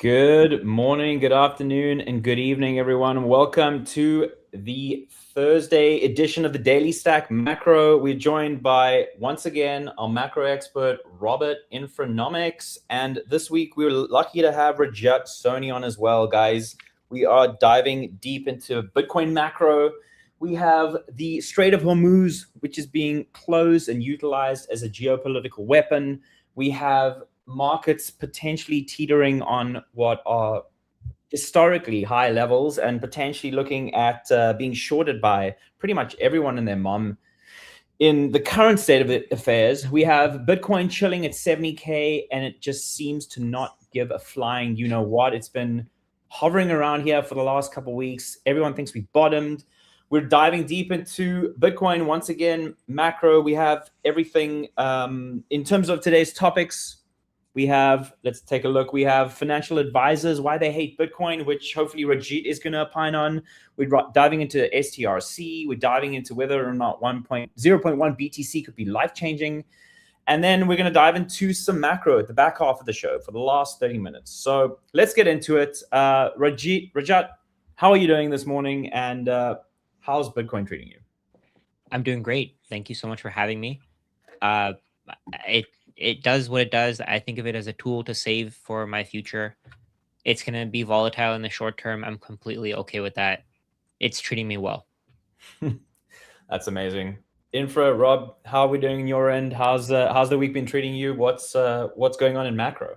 Good morning, good afternoon, and good evening, everyone. Welcome to the Thursday edition of the Daily Stack Macro. We're joined by, once again, our macro expert, Robert Infranomics. And this week, we were lucky to have Rajat Soni on as well, guys. We are diving deep into Bitcoin macro. We have the Strait of Hormuz, which is being closed and utilized as a geopolitical weapon. We have markets potentially teetering on what are historically high levels and potentially looking at being shorted by pretty much everyone and their mom. In the current state of affairs, we have Bitcoin chilling at 70K, and it just seems to not give a flying you know what. It's been hovering around here for the last couple of weeks. Everyone thinks we bottomed. We're diving deep into Bitcoin once again. Macro, we have everything. In terms of today's topics, we have, let's take a look. We have financial advisors, why they hate Bitcoin, which hopefully Rajit is going to opine on. We're diving into STRC. We're diving into whether or not 0.1 BTC could be life-changing. And then we're going to dive into some macro at the back half of the show for the last 30 minutes. So let's get into it. Rajat, how are you doing this morning? And how's Bitcoin treating you? I'm doing great. Thank you so much for having me. It does what it does. I think of it as a tool to save for my future. It's going to be volatile in the short term. I'm completely okay with that. It's treating me well. That's amazing. Infra, Rob, how are we doing on your end? How's the week been treating you? What's going on in macro?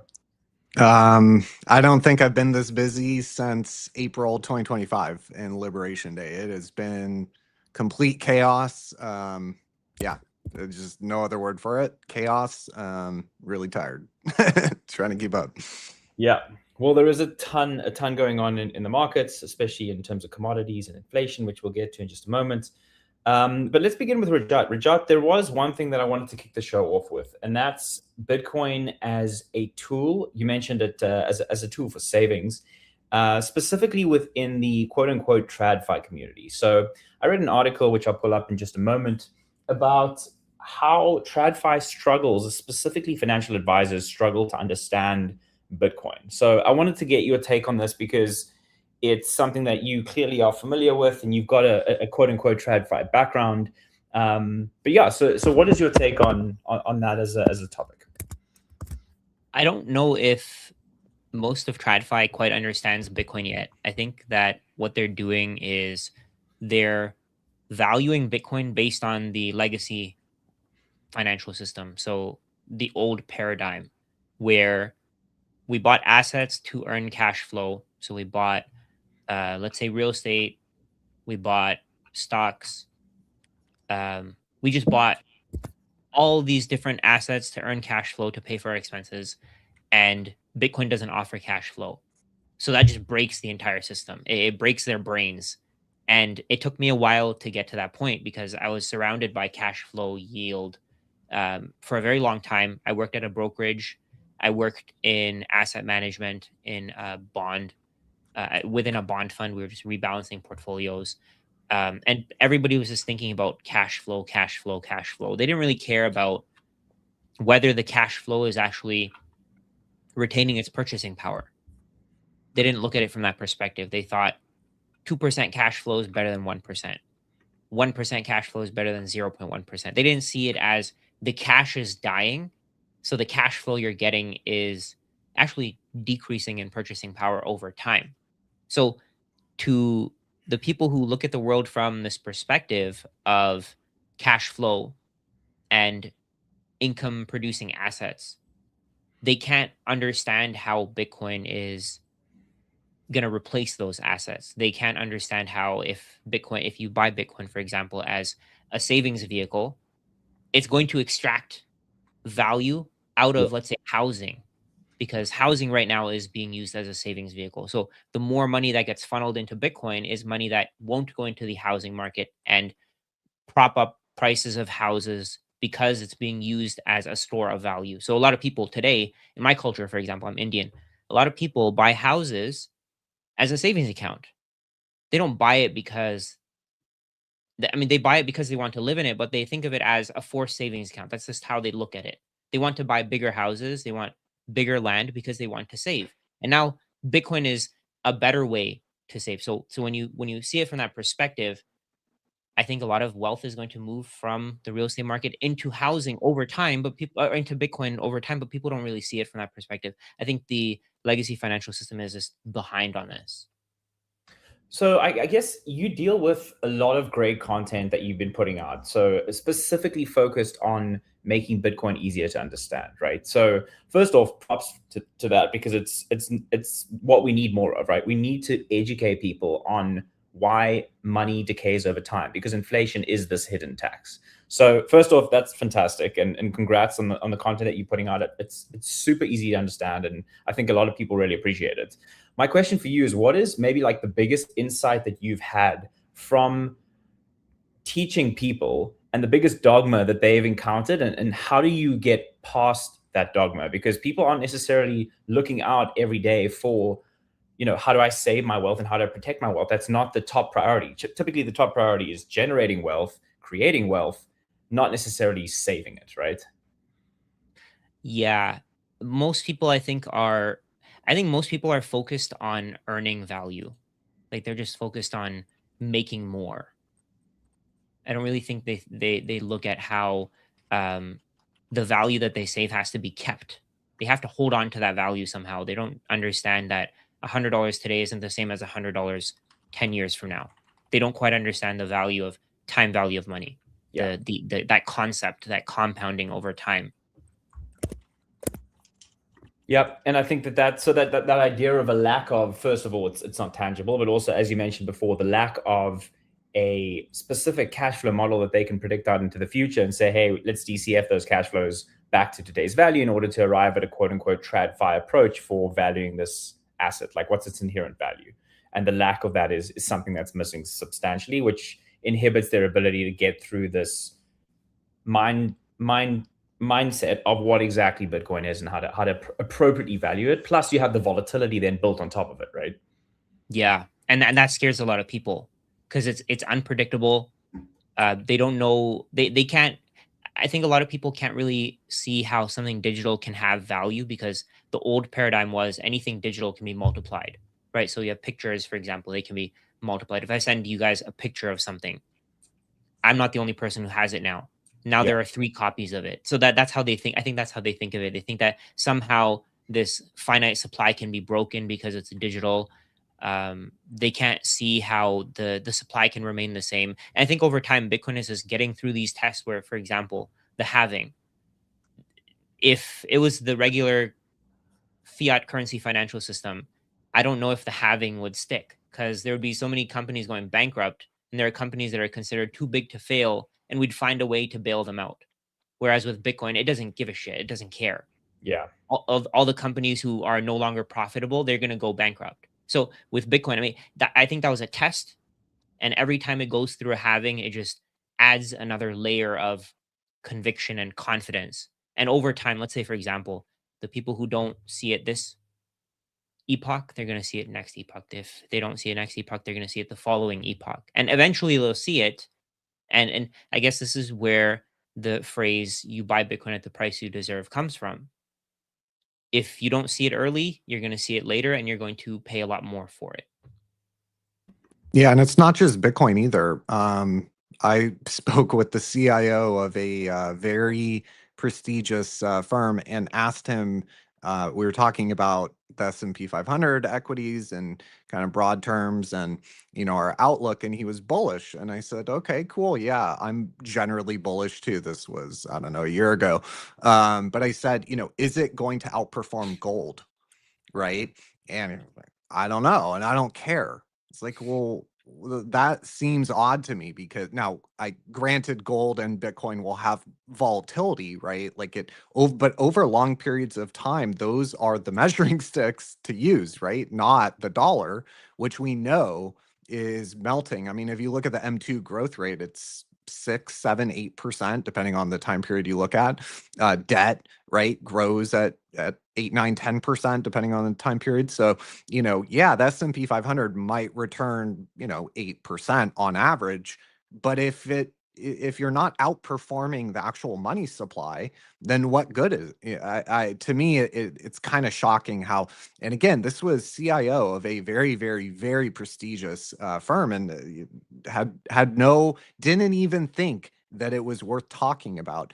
I don't think I've been this busy since April 2025 and Liberation Day. It has been complete chaos. Yeah, there's just no other word for it. Chaos. Really tired. Trying to keep up. Yeah. Well, there is a ton going on in the markets, especially in terms of commodities and inflation, which we'll get to in just a moment. But let's begin with Rajat. Rajat, there was one thing that I wanted to kick the show off with, and that's Bitcoin as a tool. You mentioned it as a tool for savings, specifically within the quote-unquote TradFi community. So I read an article, which I'll pull up in just a moment, about how TradFi struggles, specifically financial advisors struggle to understand Bitcoin. So I wanted to get your take on this because it's something that you clearly are familiar with, and you've got a quote unquote TradFi background. But yeah, so what is your take on that as a topic? I don't know if most of TradFi quite understands Bitcoin yet. I think that what they're doing is they're valuing Bitcoin based on the legacy financial system. So the old paradigm where we bought assets to earn cash flow. So we bought, let's say, real estate. We bought stocks. We just bought all these different assets to earn cash flow to pay for our expenses. And Bitcoin doesn't offer cash flow. So that just breaks the entire system. It breaks their brains. And it took me a while to get to that point because I was surrounded by cash flow yield for a very long time. I worked at a brokerage. I worked in asset management in a bond, within a bond fund. We were just rebalancing portfolios. And everybody was just thinking about cash flow, cash flow, cash flow. They didn't really care about whether the cash flow is actually retaining its purchasing power. They didn't look at it from that perspective. They thought 2% cash flow is better than 1%. 1% cash flow is better than 0.1%. They didn't see it as the cash is dying. So the cash flow you're getting is actually decreasing in purchasing power over time. So to the people who look at the world from this perspective of cash flow and income producing assets, they can't understand how Bitcoin is going to replace those assets. They can't understand how if you buy Bitcoin, for example, as a savings vehicle, it's going to extract value out of, let's say, housing, because housing right now is being used as a savings vehicle. So the more money that gets funneled into Bitcoin is money that won't go into the housing market and prop up prices of houses because it's being used as a store of value. So a lot of people today, in my culture, for example, I'm Indian, a lot of people buy houses as a savings account. They don't buy it because they buy it because they want to live in it, but they think of it as a forced savings account. That's just how they look at it. They want to buy bigger houses. They want bigger land because they want to save. And now Bitcoin is a better way to save. So when you see it from that perspective, I think a lot of wealth is going to move from the real estate market into housing over time, but people into Bitcoin over time, but people don't really see it from that perspective. I think the legacy financial system is just behind on this. So I guess you deal with a lot of great content that you've been putting out. So specifically focused on making Bitcoin easier to understand, right? So first off, props to that, because it's what we need more of, right? We need to educate people on why money decays over time, because inflation is this hidden tax. So first off, that's fantastic, and congrats on the content that you're putting out. It's super easy to understand, and I think a lot of people really appreciate it. My question for you is, what is maybe like the biggest insight that you've had from teaching people, and the biggest dogma that they've encountered, and how do you get past that dogma? Because people aren't necessarily looking out every day for, how do I save my wealth and how do I protect my wealth? That's not the top priority. Typically, the top priority is generating wealth, creating wealth, not necessarily saving it, right? Yeah. Most people, I think most people are focused on earning value. Like they're just focused on making more. I don't really think they look at how the value that they save has to be kept. They have to hold on to that value somehow. They don't understand that $100 today isn't the same as $100 10 years from now. They don't quite understand the value of time value of money. Yeah. That concept, that compounding over time. Yep, and I think that idea of a lack of, first of all, it's not tangible, but also, as you mentioned before, the lack of a specific cash flow model that they can predict out into the future and say, hey, let's DCF those cash flows back to today's value in order to arrive at a quote unquote TradFi approach for valuing this asset. Like, what's its inherent value? And the lack of that is something that's missing substantially, which inhibits their ability to get through this mindset of what exactly Bitcoin is and how to appropriately value it. Plus, you have the volatility then built on top of it, right? Yeah, and that scares a lot of people because it's unpredictable. They don't know. They can't. I think a lot of people can't really see how something digital can have value, because the old paradigm was anything digital can be multiplied, right? So you have pictures, for example, they can be multiplied. If I send you guys a picture of something, I'm not the only person who has it now. Now there are 3 copies of it. So that's how they think. I think that's how they think of it. They think that somehow this finite supply can be broken because it's digital. They can't see how the supply can remain the same. And I think over time, Bitcoin is just getting through these tests where, for example, the halving, if it was the regular fiat currency financial system, I don't know if the halving would stick, because there would be so many companies going bankrupt, and there are companies that are considered too big to fail, and we'd find a way to bail them out. Whereas with Bitcoin, it doesn't give a shit. It doesn't care. Yeah. All the companies who are no longer profitable, they're going to go bankrupt. So with Bitcoin, I mean, I think that was a test. And every time it goes through a halving, it just adds another layer of conviction and confidence. And over time, let's say, for example, the people who don't see it this epoch, they're going to see it next epoch. If they don't see it next epoch, they're going to see it the following epoch. And eventually they'll see it. And I guess this is where the phrase "you buy Bitcoin at the price you deserve" comes from. If you don't see it early, you're going to see it later, and you're going to pay a lot more for it. Yeah, and it's not just Bitcoin either. I spoke with the CIO of a very prestigious firm and asked him. We were talking about the S&P 500 equities and kind of broad terms, and our outlook, and he was bullish. And I said, okay, cool, yeah, I'm generally bullish too. This was, I don't know, a year ago, but I said, is it going to outperform gold, right? And he was like, I don't know, and I don't care. It's like, well, that seems odd to me, because now, granted, gold and Bitcoin will have volatility, right? But over long periods of time, those are the measuring sticks to use, right? Not the dollar, which we know is melting. I mean, if you look at the M2 growth rate, it's 6, 7, 8%, depending on the time period you look at. Debt, right, grows at 8, 9, 10%, depending on the time period. So, the S&P 500 might return, 8% on average. But if it if you're not outperforming the actual money supply, then what good is to me it's kind of shocking how, and again, this was CIO of a very, very, very prestigious firm, and didn't even think that it was worth talking about.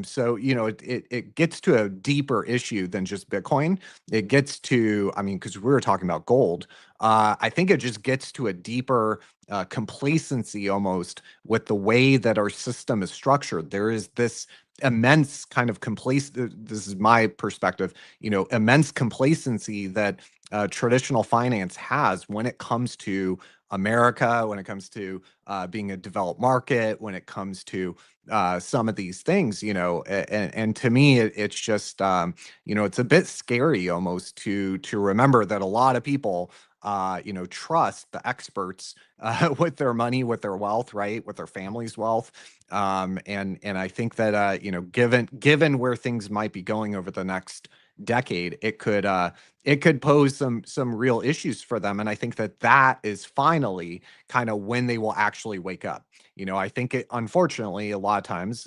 So, it gets to a deeper issue than just Bitcoin. It gets to, I mean, because we were talking about gold, I think it just gets to a deeper complacency almost with the way that our system is structured. There is this immense kind of this is my perspective, immense complacency that traditional finance has when it comes to America, when it comes to being a developed market, when it comes to some of these things, and to me, it's just, it's a bit scary almost to remember that a lot of people, trust the experts with their money, with their wealth, right, with their family's wealth, and I think that given where things might be going over the next decade, it could pose some real issues for them, and I think that is finally kind of when they will actually wake up. I think unfortunately, a lot of times,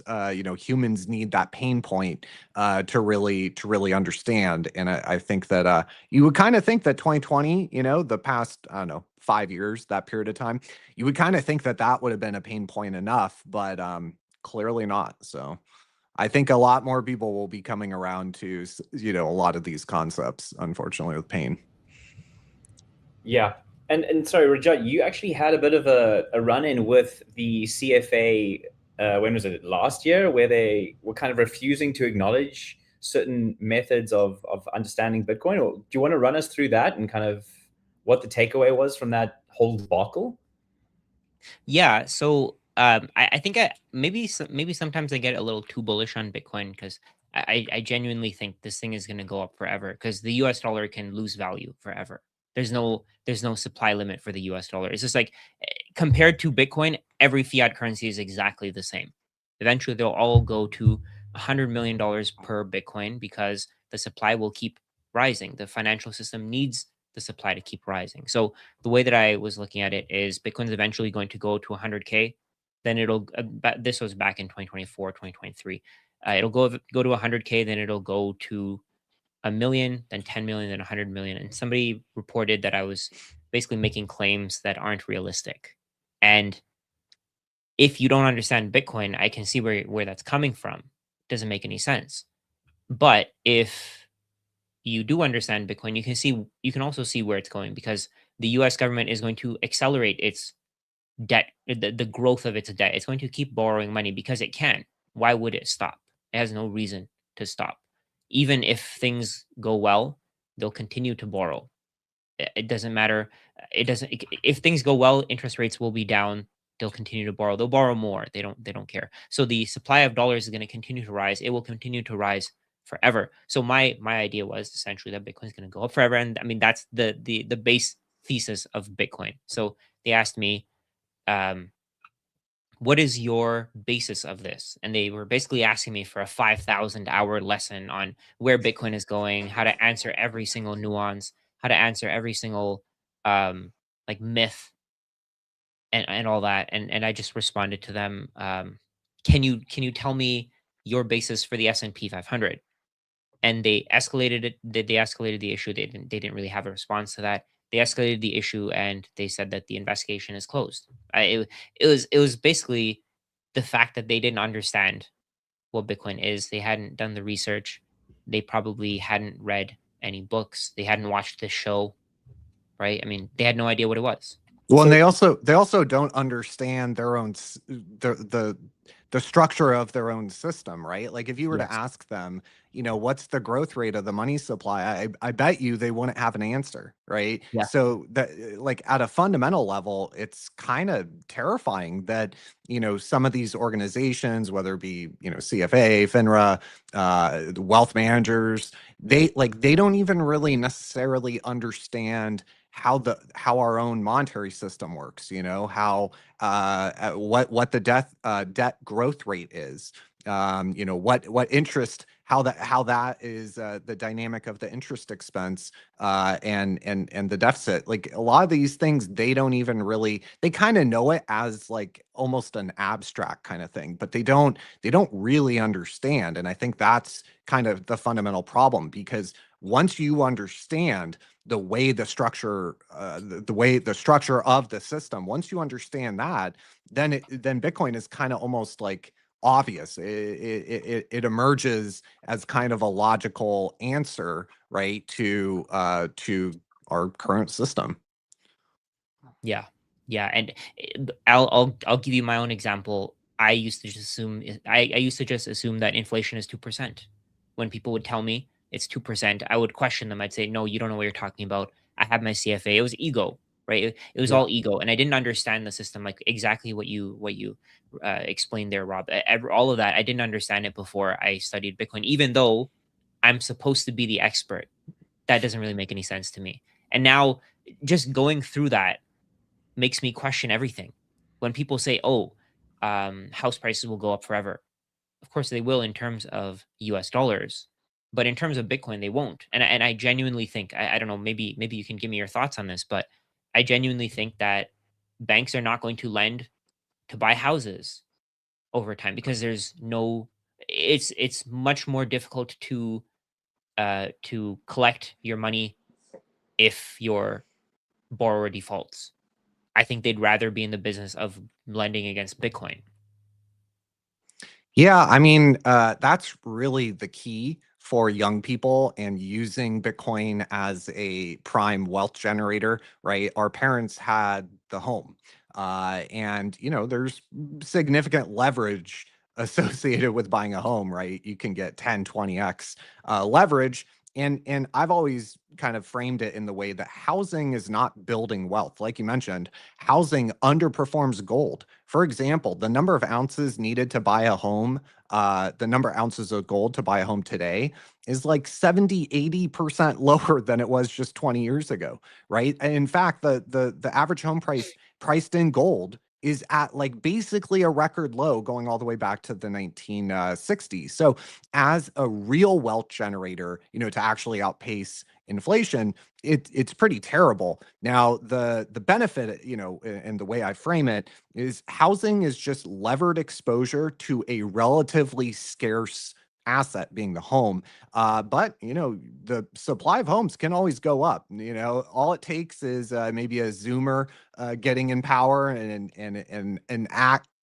humans need that pain point to really understand. And I think that you would kind of think that 2020, the past, I don't know, 5 years, that period of time, you would kind of think that would have been a pain point enough, but clearly not. So I think a lot more people will be coming around to, a lot of these concepts, unfortunately, with pain. Yeah. And sorry, Rajat, you actually had a bit of a run-in with the CFA, when was it, last year, where they were kind of refusing to acknowledge certain methods of understanding Bitcoin. Or do you want to run us through that and kind of what the takeaway was from that whole debacle? Yeah. So I think maybe sometimes I get a little too bullish on Bitcoin because I genuinely think this thing is going to go up forever because the US dollar can lose value forever. There's no supply limit for the US dollar. It's just like compared to Bitcoin, every fiat currency is exactly the same. Eventually, they'll all go to $100 million per Bitcoin because the supply will keep rising. The financial system needs the supply to keep rising. So the way that I was looking at it is Bitcoin's eventually going to go to 100K. Then it'll, this was back in 2024, 2023. It'll go to 100K, then it'll go to a million, then 10 million, then 100 million. And somebody reported that I was basically making claims that aren't realistic. And if you don't understand Bitcoin, I can see where that's coming from. It doesn't make any sense. But if you do understand Bitcoin, you can also see where it's going because the US government is going to accelerate its debt, the growth of its debt. It's going to keep borrowing money because it can. Why would it stop? It has no reason to stop. Even if things go well, they'll continue to borrow. It doesn't matter. If things go well, interest rates will be down. They'll continue to borrow. They'll borrow more. They don't care. So the supply of dollars is going to continue to rise. It will continue to rise forever. So my idea was essentially that Bitcoin is going to go up forever. And I mean, that's the base thesis of Bitcoin. So they asked me, what is your basis of this? And they were basically asking me for a 5,000-hour lesson on where Bitcoin is going, how to answer every single nuance, how to answer every single like myth and all that. And I just responded to them, can you tell me your basis for the S&P 500? And they escalated it. They escalated the issue. They didn't really have a response to that. They escalated the issue and they said that the investigation is closed. It was basically the fact that they didn't understand what Bitcoin is. They hadn't done the research. They probably hadn't read any books. They hadn't watched the show, right? I mean, they had no idea what it was. Well, and they also don't understand their own the structure of their own system, right? Like if you were Yes. to ask them, what's the growth rate of the money supply, I bet you they wouldn't have an answer, right? Yeah. So that, like at a fundamental level, it's kind of terrifying that some of these organizations, whether it be CFA, FINRA, wealth managers, they don't even really necessarily understand how our own monetary system works, how what the debt growth rate is, what interest, how that is the dynamic of the interest expense and the deficit. Like a lot of these things, they don't even really, they kind of know it as like almost an abstract kind of thing, but they don't really understand. And I think that's kind of the fundamental problem, because once you understand the way the structure the structure of the system, once you understand that, then Bitcoin is kind of almost like obvious. It emerges as kind of a logical answer, right, to our current system. Yeah, yeah, and I'll give you my own example. I used to just assume I used to just assume that inflation is 2%. When people would tell me it's 2%, I would question them. I'd say, no, you don't know what you're talking about. I have my CFA. It was ego, right? It was Yeah. all ego, and I didn't understand the system like exactly what you explained there, Rob. All of that, I didn't understand it before I studied Bitcoin, even though I'm supposed to be the expert. That doesn't really make any sense to me. And now, just going through that makes me question everything. When people say, "Oh, house prices will go up forever," of course they will in terms of U.S. dollars, but in terms of Bitcoin, they won't. And I genuinely think, I don't know, maybe you can give me your thoughts on this, but I genuinely think that banks are not going to lend to buy houses over time, because there's no. It's much more difficult to collect your money if your borrower defaults. I think they'd rather be in the business of lending against Bitcoin. Yeah, I mean, that's really the key for young people and using Bitcoin as a prime wealth generator, right? Our parents had the home, and there's significant leverage associated with buying a home, right? You can get 10, 20x leverage. And I've always kind of framed it in the way that housing is not building wealth. Like you mentioned, housing underperforms gold. For example, the number of ounces needed to buy a home, the number of ounces of gold to buy a home today is like 70, 80% lower than it was just 20 years ago, right? And in fact, the average home price priced in gold is at like basically a record low going all the way back to the 1960s. So as a real wealth generator, to actually outpace inflation, it's pretty terrible. Now, the benefit, and the way I frame it is housing is just levered exposure to a relatively scarce asset, being the home. But the supply of homes can always go up. All it takes is maybe a Zoomer getting in power and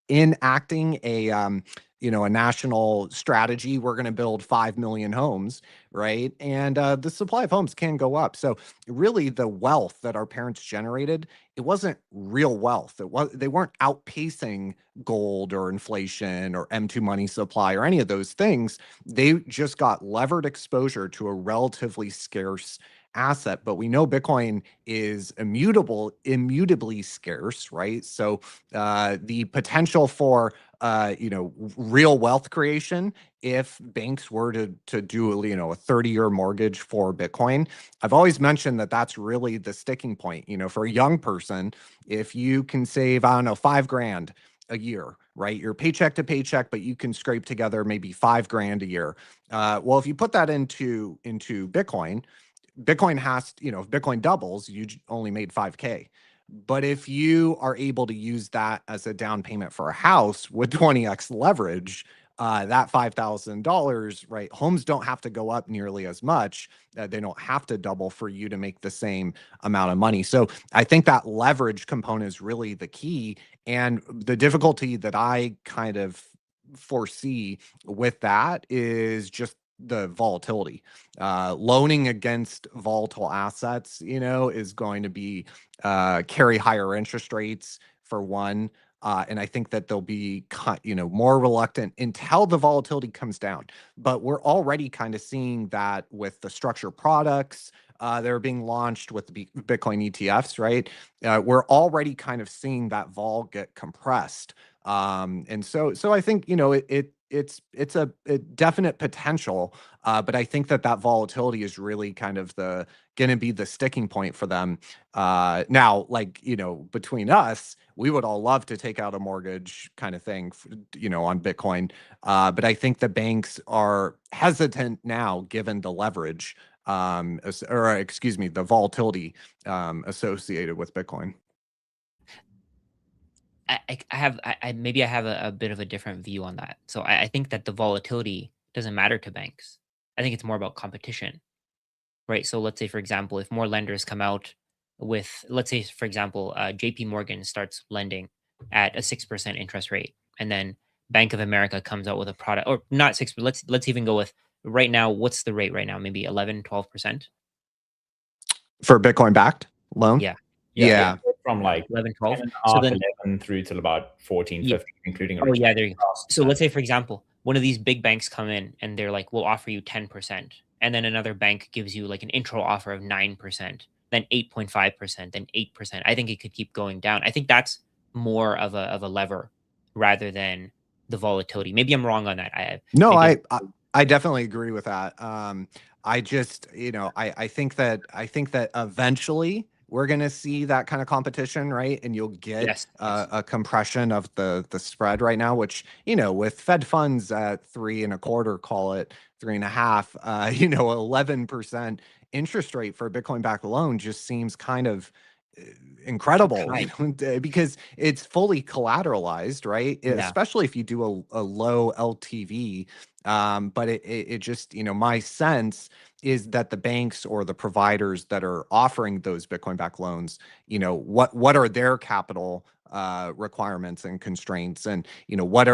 enacting a national strategy. We're going to build 5 million homes, right? And the supply of homes can go up. So really, the wealth that our parents generated, it wasn't real wealth. They weren't outpacing gold or inflation or M2 money supply or any of those things. They just got levered exposure to a relatively scarce asset. But we know Bitcoin is immutably scarce, right? So the potential for real wealth creation, if banks were to do a 30-year mortgage for Bitcoin. I've always mentioned that that's really the sticking point. For a young person, if you can save, I don't know, $5,000 a year, right? You're paycheck to paycheck, but you can scrape together maybe $5,000 a year. Well, if you put that into Bitcoin, if Bitcoin doubles, you only made 5K. But if you are able to use that as a down payment for a house with 20x leverage, that $5,000, right? Homes don't have to go up nearly as much. They don't have to double for you to make the same amount of money. So I think that leverage component is really the key. And the difficulty that I kind of foresee with that is just the volatility. Loaning against volatile assets, is going to be carry higher interest rates for one. And I think that they'll be, more reluctant until the volatility comes down. But we're already kind of seeing that with the structured products that are being launched with the Bitcoin ETFs, right? We're already kind of seeing that vol get compressed. And so I think, it's a definite potential, but I think that volatility is really kind of the going to be the sticking point for them. Now, like, between us, we would all love to take out a mortgage kind of thing, on Bitcoin. But I think the banks are hesitant now, given the leverage, the volatility associated with Bitcoin. Maybe I have a bit of a different view on that. So I think that the volatility doesn't matter to banks. I think it's more about competition, right? So let's say, for example, if more lenders come out with, let's say, for example, JP Morgan starts lending at a 6% interest rate, and then Bank of America comes out with a product, or not 6, but let's even go with right now. What's the rate right now? Maybe 11, 12%? For Bitcoin backed loan? Yeah. Yeah. From like 11, 12. 10 and a So half, then, 11 through till about 14, Yeah. 15, including oh yeah, there you go. costs. So let's say, for example, one of these big banks come in and they're like, we'll offer you 10%. And then another bank gives you like an intro offer of 9%, then 8.5%, then 8%. I think it could keep going down. I think that's more of a lever rather than the volatility. Maybe I'm wrong on that. No, maybe I definitely agree with that. I just, I think that eventually we're going to see that kind of competition, right? And you'll get Yes. a compression of the spread right now, which, with Fed funds at 3.25, call it 3.5, 11% interest rate for a Bitcoin backed loan just seems kind of incredible, because it's fully collateralized, right? Yeah. Especially if you do a low LTV. But it just, my sense is that the banks or the providers that are offering those Bitcoin backed loans, what are their capital requirements and constraints, and what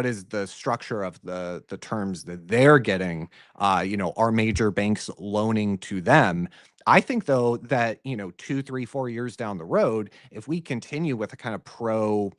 is the structure of the terms that they're getting? Are major banks loaning to them? I think, though, that 2, 3, 4 years down the road, if we continue with a kind of pro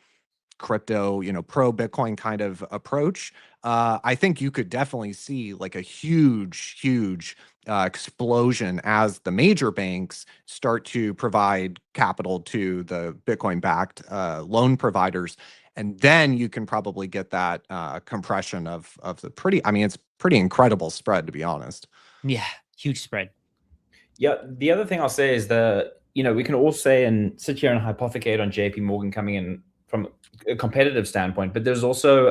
crypto, pro Bitcoin kind of approach, I think you could definitely see like a huge explosion as the major banks start to provide capital to the Bitcoin backed loan providers. And then you can probably get that compression of the it's pretty incredible spread, to be honest. Yeah, huge spread. Yeah, the other thing I'll say is that, we can all say and sit here and hypothecate on JP Morgan coming in from a competitive standpoint, but there's also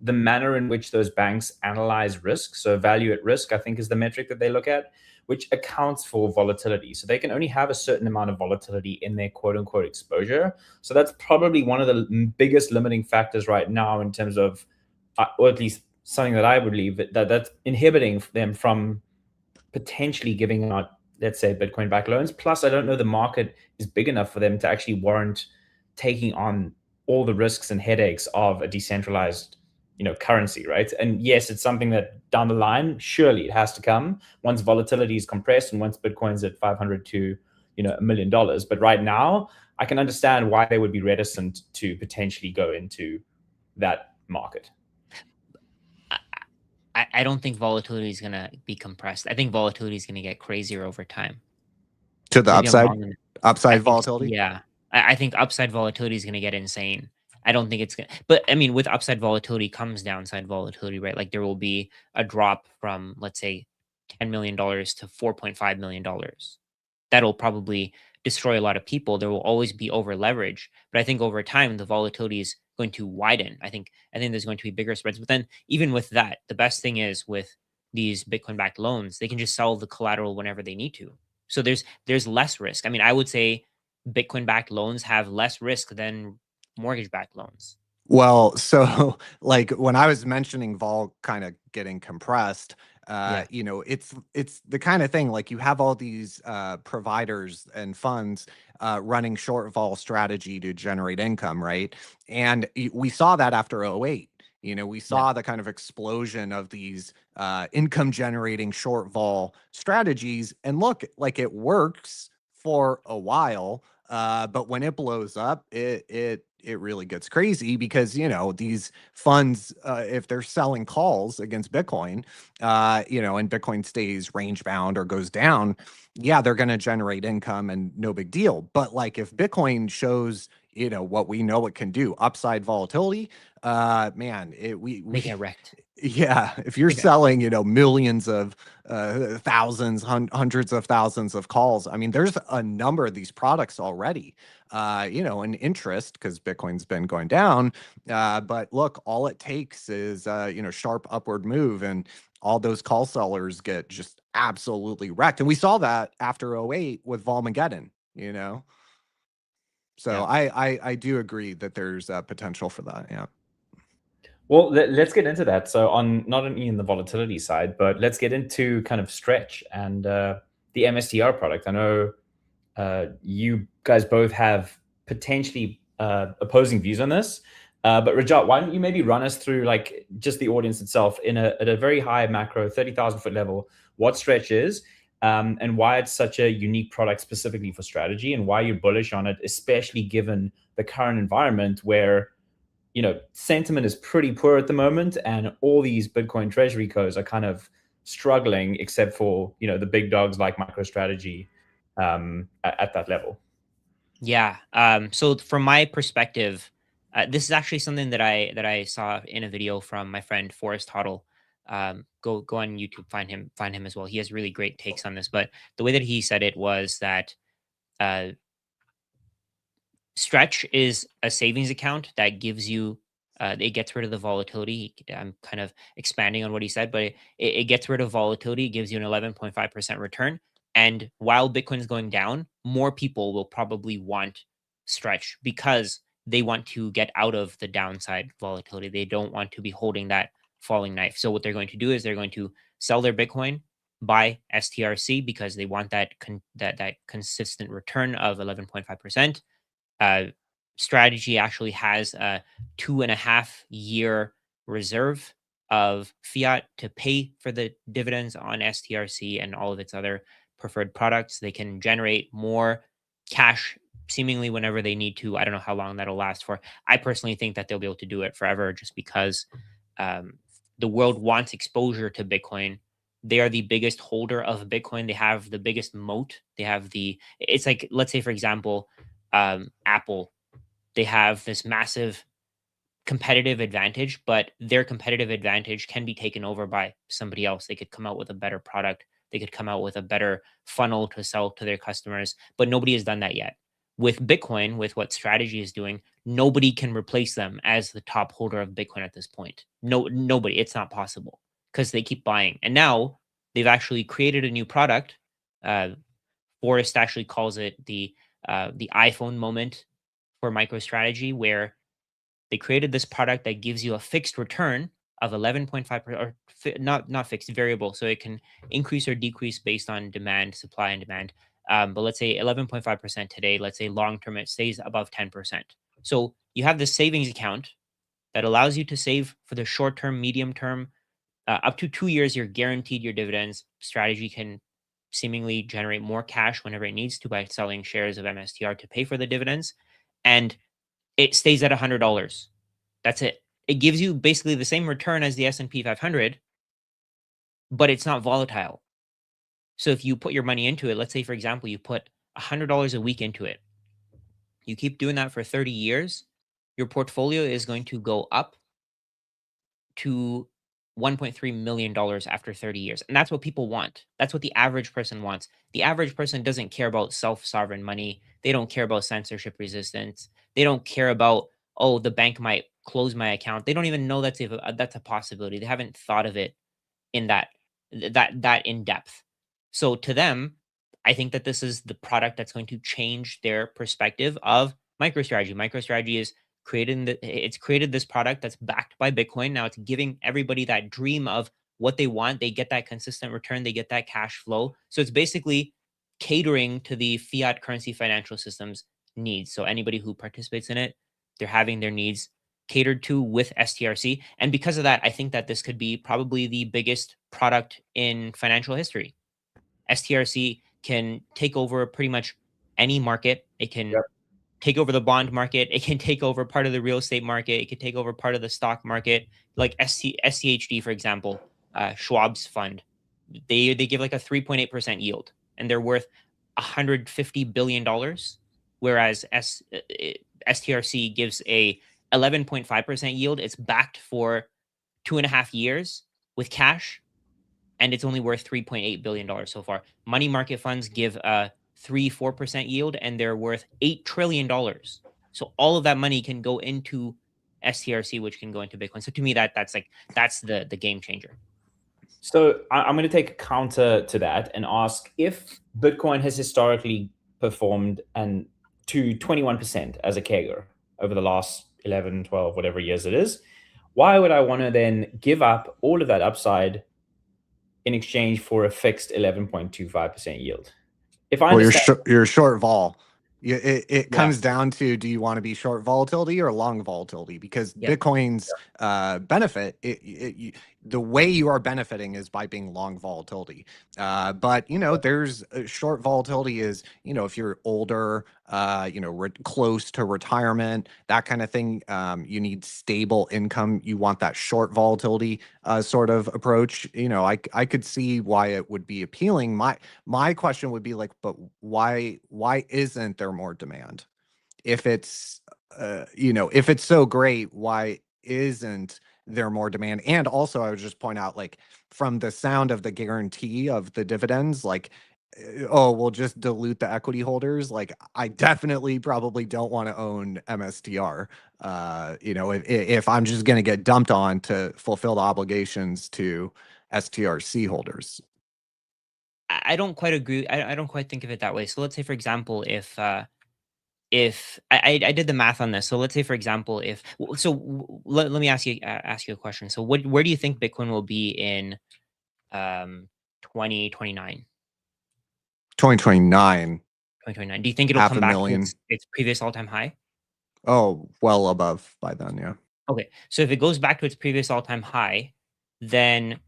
the manner in which those banks analyze risk. So value at risk, I think, is the metric that they look at, which accounts for volatility. So they can only have a certain amount of volatility in their quote unquote exposure. So that's probably one of the biggest limiting factors right now in terms of, or at least something that I believe that's inhibiting them from potentially giving out, let's say, Bitcoin backed loans. Plus, I don't know the market is big enough for them to actually warrant taking on all the risks and headaches of a decentralized, currency, right? And yes, it's something that down the line, surely it has to come once volatility is compressed and once Bitcoin's at 500 to, $1 million. But right now, I can understand why they would be reticent to potentially go into that market. I don't think volatility is going to be compressed. I think volatility is going to get crazier over time. To the upside volatility? Yeah. I think upside volatility is going to get insane. I don't think it's going to, but I mean, with upside volatility comes downside volatility, right? Like there will be a drop from, let's say, $10 million to $4.5 million. That'll probably destroy a lot of people. There will always be over leverage, but I think over time, the volatility is going to widen. I think there's going to be bigger spreads. But then even with that, the best thing is with these Bitcoin backed loans, they can just sell the collateral whenever they need to. So there's less risk. I mean, I would say Bitcoin backed loans have less risk than mortgage backed loans. Well, so like when I was mentioning vol kind of getting compressed, it's the kind of thing, like you have all these providers and funds running short vol strategy to generate income, right? And we saw that after 08. We saw the kind of explosion of these income generating short vol strategies. And look, like it works for a while, but when it blows up, it really gets crazy because, these funds, if they're selling calls against Bitcoin, and Bitcoin stays range bound or goes down, they're going to generate income and no big deal. But like if Bitcoin shows, what we know it can do, upside volatility, man, they get wrecked. Yeah, if you're Yeah. selling, millions of thousands, hundreds of thousands of calls, I mean, there's a number of these products already, and interest because Bitcoin's been going down. But look, all it takes is, sharp upward move and all those call sellers get just absolutely wrecked. And we saw that after '08 with Volmageddon, So Yeah. I do agree that there's potential for that. Yeah. Well, let's get into that. So on not only in the volatility side, but let's get into kind of Stretch and the MSTR product. I know you guys both have potentially opposing views on this. But Rajat, why don't you maybe run us through like just the audience itself at a very high macro 30,000 foot level, what Stretch is, and why it's such a unique product specifically for strategy, and why you're bullish on it, especially given the current environment where sentiment is pretty poor at the moment, and all these Bitcoin treasury codes are kind of struggling, except for the big dogs like MicroStrategy at that level. Yeah. So from my perspective, this is actually something that I saw in a video from my friend Forrest Hoddle. Go on YouTube, find him as well. He has really great takes on this. But the way that he said it was that uh, Stretch is a savings account that gives you. It gets rid of the volatility. I'm kind of expanding on what he said, but it gets rid of volatility, gives you an 11.5% return. And while Bitcoin is going down, more people will probably want Stretch because they want to get out of the downside volatility. They don't want to be holding that falling knife. So what they're going to do is they're going to sell their Bitcoin, buy STRC because they want that that consistent return of 11.5%. uh, Strategy actually has a 2.5 year reserve of fiat to pay for the dividends on STRC and all of its other preferred products. They can generate more cash seemingly whenever they need to. I don't know how long that'll last for. I personally think that they'll be able to do it forever just because the world wants exposure to Bitcoin. They are the biggest holder of Bitcoin. They have the biggest moat. It's like, let's say, for example, Apple, they have this massive competitive advantage, but their competitive advantage can be taken over by somebody else. They could come out with a better product. They could come out with a better funnel to sell to their customers, but nobody has done that yet. With Bitcoin, with what Strategy is doing, nobody can replace them as the top holder of Bitcoin at this point. No, nobody. It's not possible because they keep buying. And now they've actually created a new product. Uh, Forrest actually calls it the iPhone moment for MicroStrategy, where they created this product that gives you a fixed return of 11.5%, or not fixed, variable, so it can increase or decrease based on demand, supply and demand. But let's say 11.5% today. Let's say long term it stays above 10%. So you have this savings account that allows you to save for the short term, medium term, up to 2 years. You're guaranteed your dividends. Strategy can seemingly generate more cash whenever it needs to by selling shares of MSTR to pay for the dividends, and it stays at $100. That's it. It gives you basically the same return as the S&P 500, but it's not volatile. So if you put your money into it, let's say, for example, you put $100 a week into it, you keep doing that for 30 years, your portfolio is going to go up to $1.3 million after 30 years. And that's what people want. That's what the average person wants. The average person doesn't care about self-sovereign money. They don't care about censorship resistance. They don't care about, oh, the bank might close my account. They don't even know that's a possibility. They haven't thought of it in that in depth. So to them, I think that this is the product that's going to change their perspective of MicroStrategy. MicroStrategy is it's created this product that's backed by Bitcoin. Now it's giving everybody that dream of what they want. They get that consistent return, they get that cash flow. So it's basically catering to the fiat currency financial system's needs. So anybody who participates in it, they're having their needs catered to with STRC. And because of that, I think that this could be probably the biggest product in financial history. STRC can take over pretty much any market. It can take over the bond market. It can take over part of the real estate market. It can take over part of the stock market, like SCHD, for example, Schwab's fund. They give like a 3.8% yield, and they're worth $150 billion, whereas STRC gives a 11.5% yield. It's backed for 2.5 years with cash, and it's only worth $3.8 billion so far. Money market funds give a 3-4% yield, and they're worth $8 trillion. So all of that money can go into STRC, which can go into Bitcoin. So to me, that's the game changer. So I'm going to take a counter to that and ask, if Bitcoin has historically performed and to 21% as a CAGR over the last 11, 12, whatever years it is, why would I want to then give up all of that upside in exchange for a fixed 11.25% yield? If I Well, understand, you're short vol. It yeah, comes down to, do you want to be short volatility or long volatility? Because Yep. Bitcoin's benefit, the way you are benefiting is by being long volatility. But there's short volatility is, if you're older, close to retirement, that kind of thing. You need stable income. You want that short volatility sort of approach. I could see why it would be appealing. My question would be like, but why isn't there more demand? If it's if it's so great, why isn't there more demand? And also, I would just point out, like, from the sound of the guarantee of the dividends, like, oh, we'll just dilute the equity holders. Like, I definitely probably don't want to own MSTR. If I'm just going to get dumped on to fulfill the obligations to STRC holders. I don't quite agree. I don't quite think of it that way. So let's say, for example, if I did the math on this. So let's say, for example, let me ask you a question. So where do you think Bitcoin will be in 2029? 2029, 2029. Do you think it'll come back to its previous all-time high? Oh, well above by then, yeah. Okay. So if it goes back to its previous all-time high, then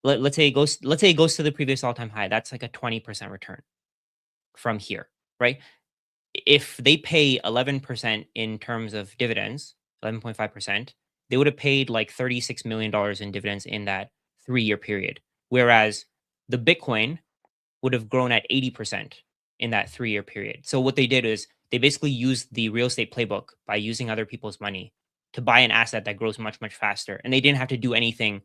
let's say it goes to the previous all-time high. That's like a 20% return from here, right? If they pay 11% in terms of dividends, 11.5%, they would have paid like $36 million in dividends in that 3-year period. Whereas the Bitcoin would have grown at 80% in that 3-year period. So what they did is they basically used the real estate playbook by using other people's money to buy an asset that grows much, much faster. And they didn't have to do anything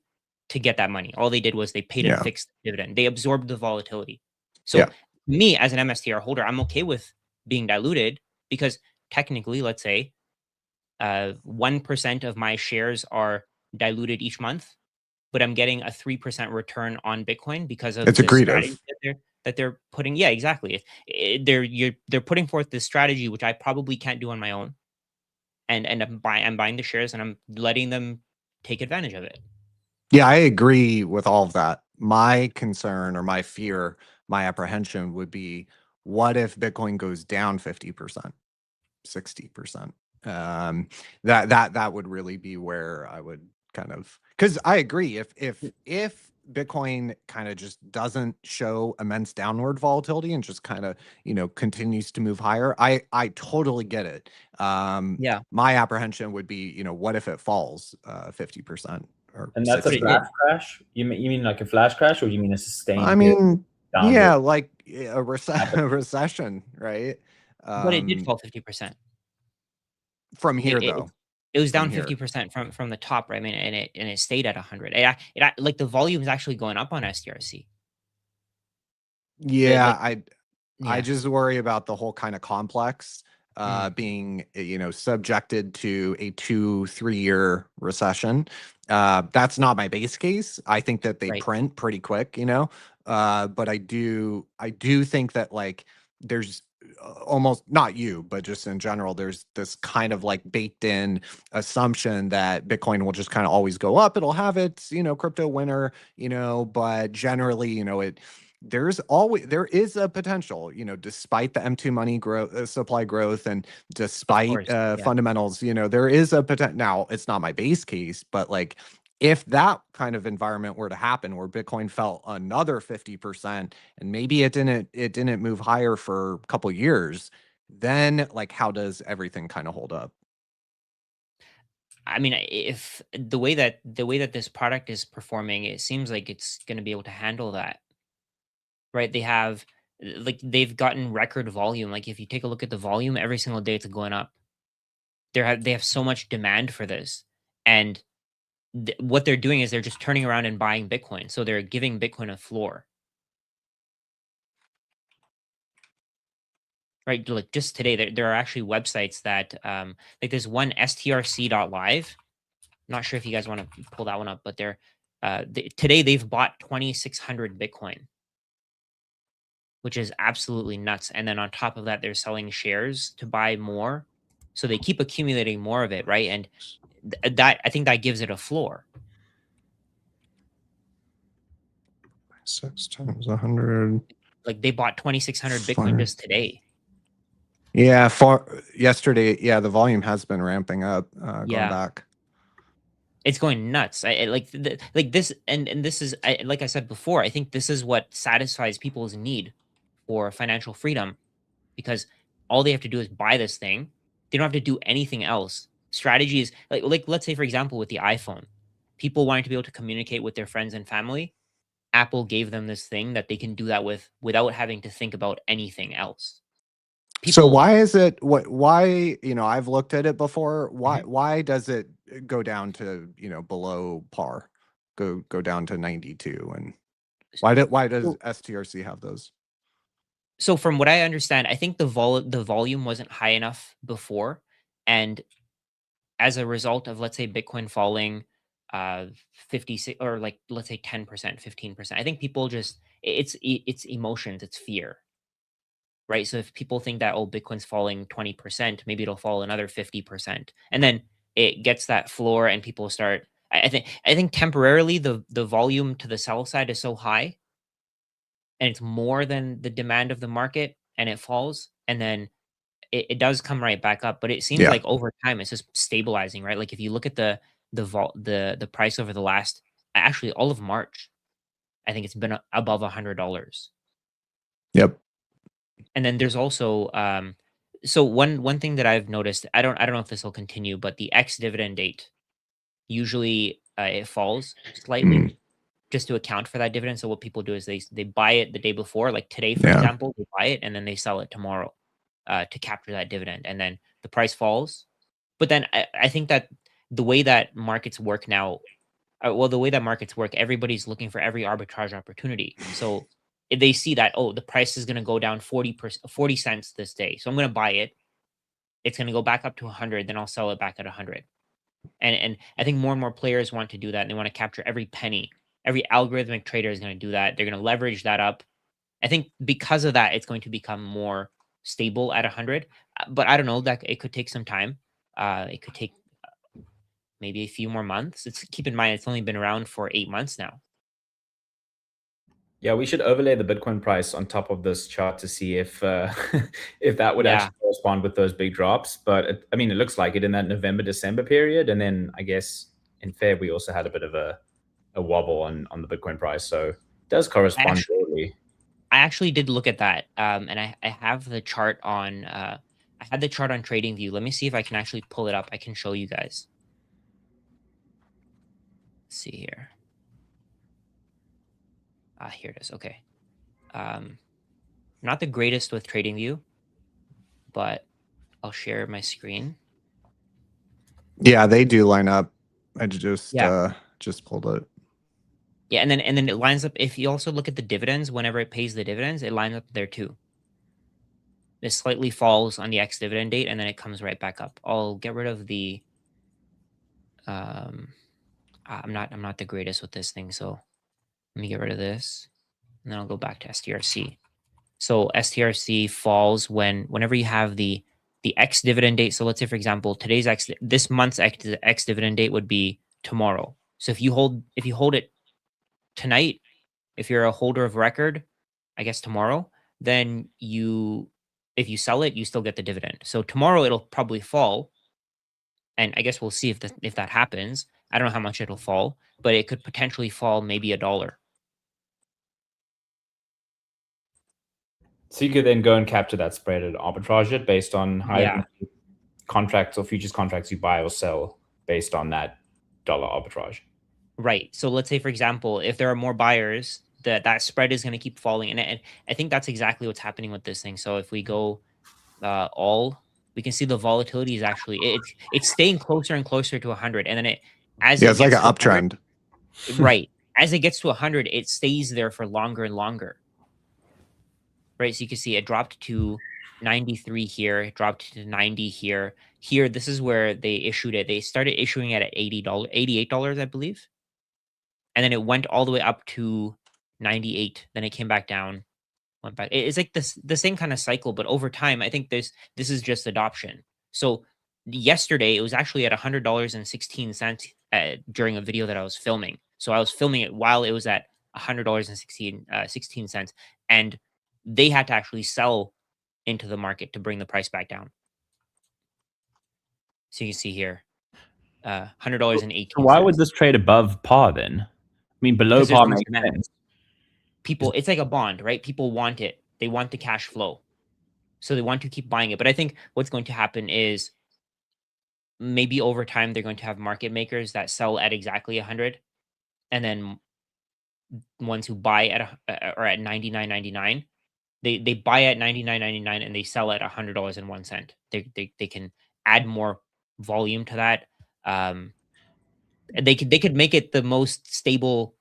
to get that money. All they did was they paid a fixed dividend. They absorbed the volatility. So me as an MSTR holder, I'm okay with being diluted because technically, let's say 1% of my shares are diluted each month, but I'm getting a 3% return on Bitcoin because of it's the accretive strategy that they're putting. Yeah, exactly. They're putting forth this strategy, which I probably can't do on my own. And I'm buying the shares and I'm letting them take advantage of it. Yeah, I agree with all of that. My concern or my fear, my apprehension would be, what if Bitcoin goes down 50%, 60%? That would really be where I would kind of, because I agree, if Bitcoin kind of just doesn't show immense downward volatility and just kind of continues to move higher, I totally get it. Yeah, my apprehension would be, what if it falls 50%? And that's a flash crash? You mean like a flash crash, or you mean a sustained? I mean, yeah, like a recession, right? But it did fall 50%. From here, though. It was down 50% from the top, right? I mean, and it stayed at 100. It like the volume is actually going up on STRC. Yeah, I just worry about the whole kind of complex being subjected to a 2-3 year recession. That's not my base case. I think that they print pretty quick, but I do think that, like, there's almost, not you, but just in general, there's this kind of like baked in assumption that Bitcoin will just kind of always go up. It'll have its crypto winter, but generally, there is a potential, despite the M2 money growth, supply growth, and despite fundamentals, there is a potential. Now, it's not my base case, but like, if that kind of environment were to happen, where Bitcoin fell another 50% and maybe it didn't move higher for a couple of years, then, like, how does everything kind of hold up? I mean, if the way that this product is performing, it seems like it's going to be able to handle that. Right? They've gotten record volume. Like, if you take a look at the volume, every single day it's going up. They have so much demand for this, and what they're doing is they're just turning around and buying Bitcoin. So they're giving Bitcoin a floor. Right, like just today, there are actually websites that, like there's one strc.live. Not sure if you guys want to pull that one up, but today they've bought 2,600 Bitcoin, which is absolutely nuts. And then on top of that, they're selling shares to buy more, so they keep accumulating more of it, right? And that, I think that gives it a floor. 6 times 100. Like they bought 2,600 Bitcoin just today. Yeah, for yesterday, yeah, the volume has been ramping up, going back. It's going nuts. Like this, and this is, like I said before, I think this is what satisfies people's need for financial freedom, because all they have to do is buy this thing. They don't have to do anything else. Strategies like let's say, for example, with the iPhone, people wanting to be able to communicate with their friends and family. Apple gave them this thing that they can do that with without having to think about anything else. So why is it why, I've looked at it before. Why does it go down to, below par, go down to 92? And why does STRC have those? So from what I understand, I think the volume wasn't high enough before, and as a result of, let's say, Bitcoin falling 56, or like let's say 10%, 15%, I think people just, it's emotions, it's fear. Right. So if people think that, oh, Bitcoin's falling 20%, maybe it'll fall another 50%. And then it gets that floor and people start, I think temporarily the volume to the sell side is so high, and it's more than the demand of the market, and it falls. And then it does come right back up. But it seems like over time it's just stabilizing, right? Like if you look at the price over the last, actually all of March, I think it's been above $100. Yep. And then there's also so one thing that I've noticed, I don't know if this will continue, but the ex-dividend date, usually it falls slightly just to account for that dividend. So what people do is they buy it the day before, like today, for example, they buy it and then they sell it tomorrow to capture that dividend, and then the price falls. But then I think that the way that markets work now, everybody's looking for every arbitrage opportunity. So if they see that, oh, the price is going to go down 40 cents this day, so I'm going to buy it. It's going to go back up to 100, then I'll sell it back at 100. And I think more and more players want to do that, and they want to capture every penny. Every algorithmic trader is going to do that. They're going to leverage that up. I think because of that, it's going to become more stable at 100. But I don't know, that it could take some time. It could take maybe a few more months. Keep in mind, it's only been around for 8 months now. Yeah, we should overlay the Bitcoin price on top of this chart to see if if that would actually correspond with those big drops. But it looks like it in that November-December period, and then I guess in Feb we also had a bit of a wobble on the Bitcoin price, so it does correspond shortly. I actually did look at that, and I have the chart on. I had the chart on TradingView. Let me see if I can actually pull it up. I can show you guys. Let's see here. Here it is. Okay. Not the greatest with TradingView, but I'll share my screen. Yeah, they do line up. I just pulled it. Yeah, and then it lines up. If you also look at the dividends, whenever it pays the dividends, it lines up there too. It slightly falls on the ex-dividend date, and then it comes right back up. I'll get rid of the. I'm not the greatest with this thing, so let me get rid of this, and then I'll go back to STRC. So STRC falls whenever you have the ex-dividend date. So let's say, for example, this month's ex-dividend date would be tomorrow. So if you hold it tonight, if you're a holder of record, I guess tomorrow, then if you sell it, you still get the dividend. So tomorrow it'll probably fall, and I guess we'll see if that happens. I don't know how much it'll fall, but it could potentially fall maybe $1. So you could then go and capture that spread and arbitrage it based on how many contracts or futures contracts you buy or sell based on that dollar arbitrage. Right. So let's say, for example, if there are more buyers, that spread is going to keep falling. And I think that's exactly what's happening with this thing. So if we go we can see the volatility is actually, it's staying closer and closer to 100. And then As Yeah, it it's like gets an to 100, uptrend. right? As it gets to 100, it stays there for longer and longer, right? So you can see it dropped to 93 here, it dropped to 90 here. Here, this is where they issued it. They started issuing it at $80, $88, I believe. And then it went all the way up to 98. Then it came back down, went back. It's like the same kind of cycle, but over time, I think this is just adoption. So yesterday, it was actually at $100.16 during a video that I was filming. So I was filming it while it was at $100.16, and they had to actually sell into the market to bring the price back down. So you can see here, $100.18. So why would this trade above par then? I mean, below Because there's par less makes demand. sense. People, it's like a bond, right? People want it. They want the cash flow. So they want to keep buying it. But I think what's going to happen is maybe over time they're going to have market makers that sell at exactly 100, and then ones who buy at or at 99.99, they buy at 99.99 and they sell at $100.01. They can add more volume to that. They could make it the most stable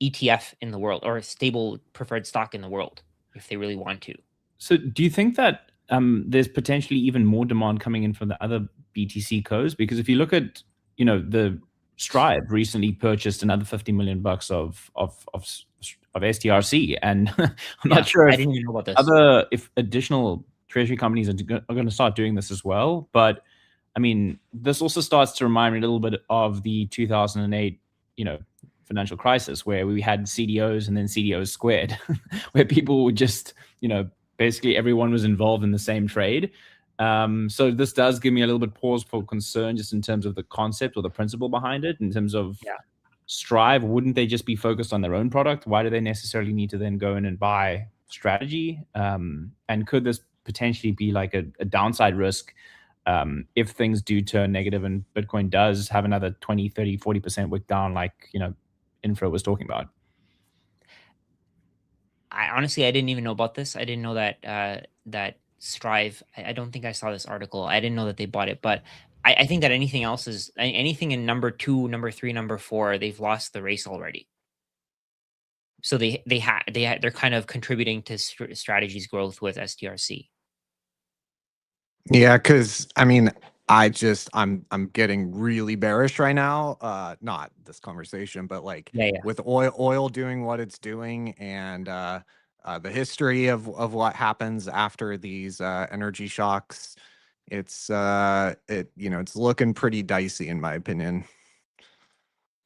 ETF in the world, or a stable preferred stock in the world, if they really want to. So do you think that there's potentially even more demand coming in from the other BTC codes? Because if you look at, the Strive recently purchased another $50 million of STRC, and I'm not sure I if didn't even know about this. if additional treasury companies are going to start doing this as well. But I mean, this also starts to remind me a little bit of the 2008, financial crisis, where we had CDOs and then CDOs squared, where people would just, basically everyone was involved in the same trade. So this does give me a little bit pause for concern, just in terms of the concept or the principle behind it. In terms of Strive, wouldn't they just be focused on their own product? Why do they necessarily need to then go in and buy strategy? And could this potentially be like a downside risk if things do turn negative and Bitcoin does have another 20, 30, 40% wick down, like, Infra was talking about? I honestly, I didn't even know about this. I didn't know that that Strive. I don't think I saw this article. I didn't know that they bought it, but I think that anything else is anything in number 2, number 3, number 4. They've lost the race already. So they're kind of contributing to strategy's growth with STRC. Yeah, because I mean, I'm getting really bearish right now. Not this conversation, but like with oil doing what it's doing, and the history of what happens after these energy shocks, it's it's looking pretty dicey in my opinion.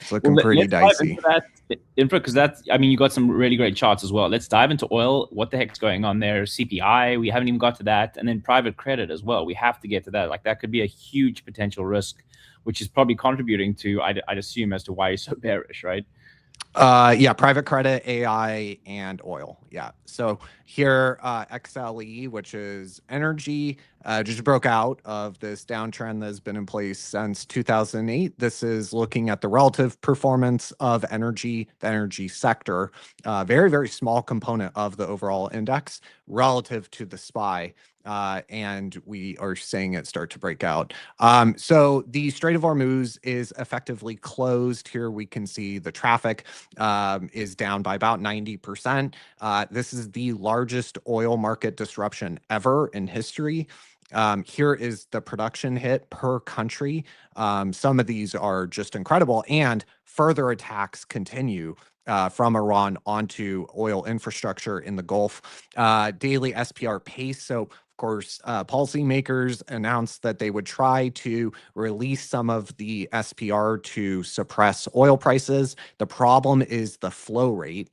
It's looking pretty dicey. Dive into that, Infra, because that's, I mean, you got some really great charts as well. Let's dive into oil. What the heck's going on there? CPI, we haven't even got to that. And then private credit as well. We have to get to that. Like, that could be a huge potential risk, which is probably contributing to, I'd assume, as to why you're so bearish, right? Yeah, private credit, AI, and oil. Yeah. So here, XLE, which is energy, just broke out of this downtrend that's been in place since 2008. This is looking at the relative performance of energy, the energy sector, very, very small component of the overall index relative to the SPY. And we are seeing it start to break out. So the Strait of Hormuz is effectively closed. Here we can see the traffic is down by about 90%. This is the largest oil market disruption ever in history. Here is the production hit per country. Some of these are just incredible, and further attacks continue from Iran onto oil infrastructure in the Gulf. Daily SPR pace. So, of course, policymakers announced that they would try to release some of the SPR to suppress oil prices. The problem is the flow rate,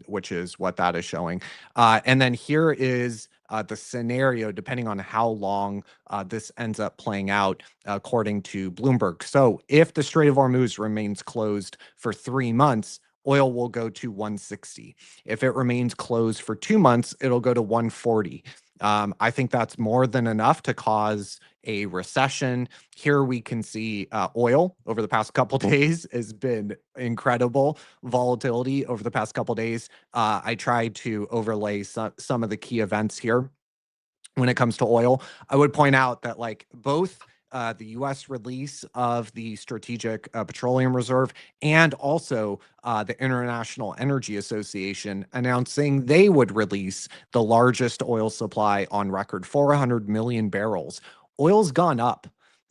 which is what that is showing. And then here is the scenario, depending on how long this ends up playing out, according to Bloomberg. So if the Strait of Hormuz remains closed for 3 months, oil will go to 160. If it remains closed for 2 months, it'll go to 140. I think that's more than enough to cause a recession. Here we can see oil over the past couple days has been incredible volatility over the past couple days. I tried to overlay some of the key events here when it comes to oil. I would point out that like both the U.S. release of the Strategic Petroleum Reserve, and also the International Energy Association announcing they would release the largest oil supply on record, 400 million barrels. Oil's gone up.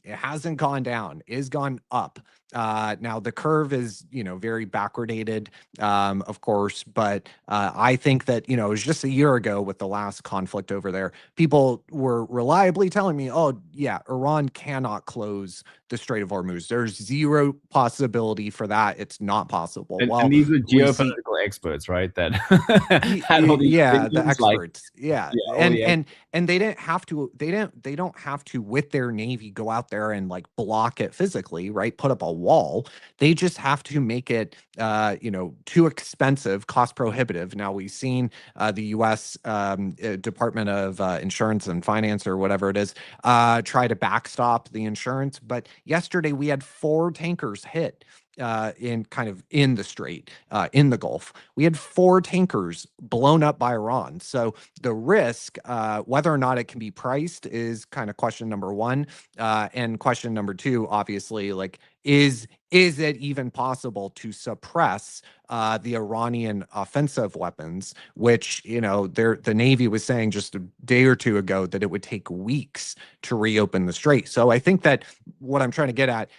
It hasn't gone down, it's gone up. Now the curve is, very backwardated, of course, but I think that, it was just a year ago with the last conflict over there. People were reliably telling me, oh, yeah, Iran cannot close the Strait of Hormuz. There's zero possibility for that. It's not possible. And these were we see- geopolitical experts, right? That had all these yeah, the opinions, like, experts. Yeah. yeah, And they didn't have to, they don't have to, with their Navy, go out there and like block it physically, right? Put up a wall. They just have to make it too expensive, cost prohibitive. Now we've seen the US Department of Insurance and Finance, or whatever it is, try to backstop the insurance. But yesterday we had 4 tankers hit in the strait, in the Gulf. We had 4 tankers blown up by Iran. So the risk, whether or not it can be priced, is kind of question number 1. And question number 2, obviously, like, is it even possible to suppress the Iranian offensive weapons, which, the Navy was saying just a day or two ago that it would take weeks to reopen the strait. So I think that what I'm trying to get at,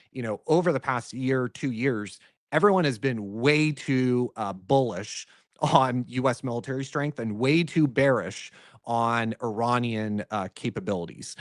over the past year, 2 years, everyone has been way too bullish on U.S. military strength and way too bearish on Iranian capabilities.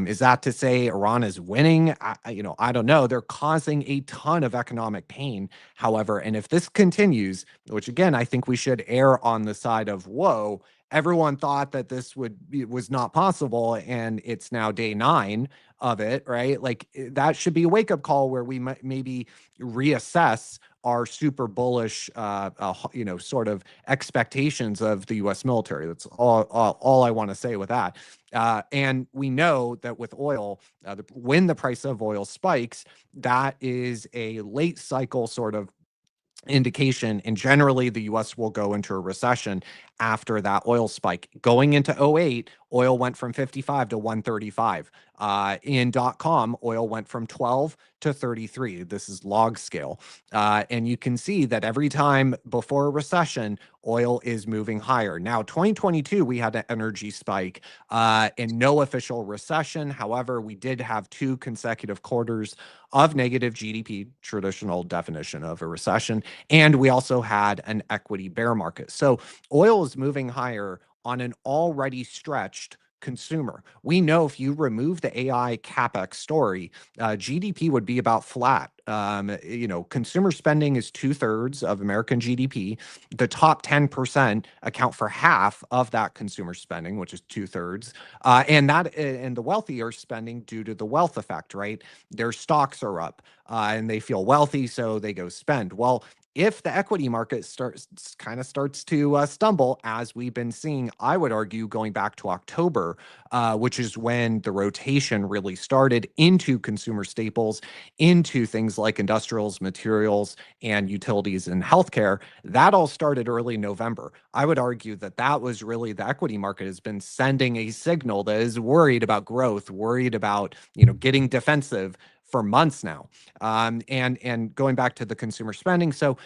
Is that to say Iran is winning? I don't know. They're causing a ton of economic pain, however, and if this continues, which again, I think we should err on the side of, whoa, everyone thought that this was not possible, and it's now day 9 of it, right? Like, that should be a wake-up call where we might maybe reassess our super bullish, sort of expectations of the U.S. military. That's all I want to say with that. And we know that with oil, when the price of oil spikes, that is a late cycle sort of indication, and generally the US will go into a recession after that oil spike. Going into 08, oil went from 55 to 135. In .com, oil went from 12 to 33. This is log scale. And you can see that every time before a recession, oil is moving higher. Now, 2022, we had an energy spike and no official recession. However, we did have 2 consecutive quarters of negative GDP, traditional definition of a recession. And we also had an equity bear market. So oil is moving higher on an already stretched consumer. We know if you remove the AI capex story, GDP would be about flat. Consumer spending is 2/3 of American GDP. The top 10% account for half of that consumer spending, which is 2/3. And the wealthy are spending due to the wealth effect, right? Their stocks are up and they feel wealthy, so they go spend. Well, if the equity market starts to stumble, as we've been seeing, I would argue going back to October, which is when the rotation really started into consumer staples, into things like industrials, materials, and utilities and healthcare, that all started early November. I would argue that was really the equity market has been sending a signal that is worried about growth, worried about, getting defensive for months now. And going back to the consumer spending, so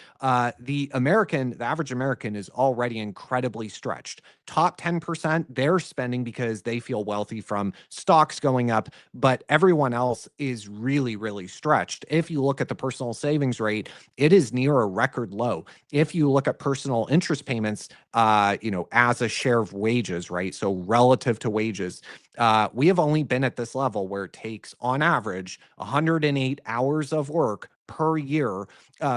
the average American is already incredibly stretched. Top 10%, they're spending because they feel wealthy from stocks going up, but everyone else is really, really stretched. If you look at the personal savings rate, it is near a record low. If you look at personal interest payments, as a share of wages, right? So relative to wages, we have only been at this level where it takes, on average, 108 hours of work per year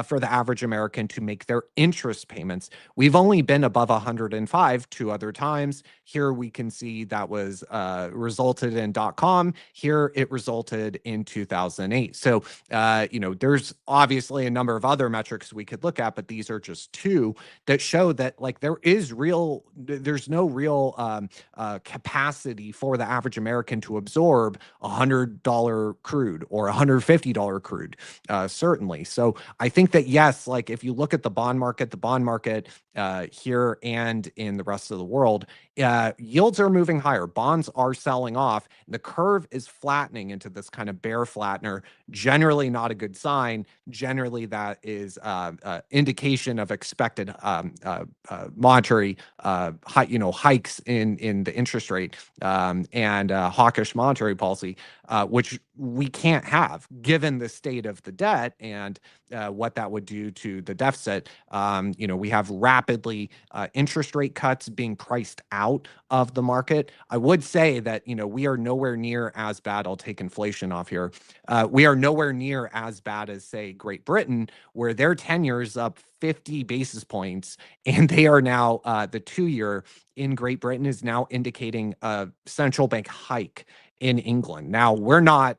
for the average American to make their interest payments. We've only been above 105 2 other times. Here we can see that was resulted in .com. Here it resulted in 2008. So, there's obviously a number of other metrics we could look at, but these are just 2 that show that, like, there's no real capacity for the average American to absorb $100 crude or $150 crude, certainly. So I think that, yes, like, if you look at the bond market here and in the rest of the world, yields are moving higher. Bonds are selling off. The curve is flattening into this kind of bear flattener. Generally not a good sign. Generally, that is indication of expected monetary hikes in the interest rate and hawkish monetary policy, which we can't have given the state of the debt and what that would do to the deficit. We have rapidly interest rate cuts being priced out of the market. I would say that, we are nowhere near as bad. I'll take inflation off here. We are nowhere near as bad as, say, Great Britain, where their 10-year is up 50 basis points, and they are now, the 2-year in Great Britain is now indicating a central bank hike in England. Now, we're not,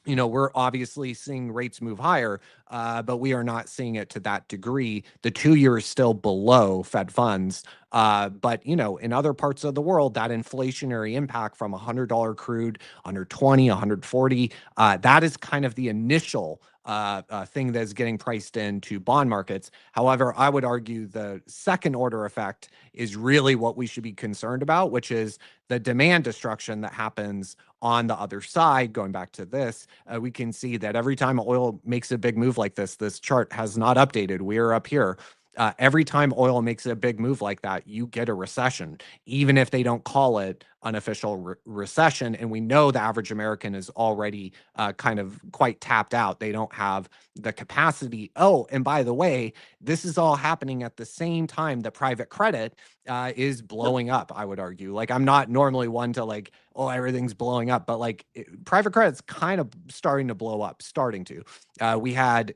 we're obviously seeing rates move higher, but we are not seeing it to that degree. The 2-year is still below Fed funds. But, in other parts of the world, that inflationary impact from $100 crude, 120, 140, that is kind of the initial thing that's getting priced into bond markets. However, I would argue the second order effect is really what we should be concerned about, which is the demand destruction that happens on the other side. Going back to this, we can see that every time oil makes a big move like this chart has not updated. We are up here. Every time oil makes a big move like that, you get a recession, even if they don't call it an official recession. And we know the average American is already kind of quite tapped out. They don't have the capacity. Oh, and by the way, this is all happening at the same time that private credit is blowing up, I would argue. Like, I'm not normally one to like, oh, everything's blowing up, but like private credit's kind of starting to blow up, we had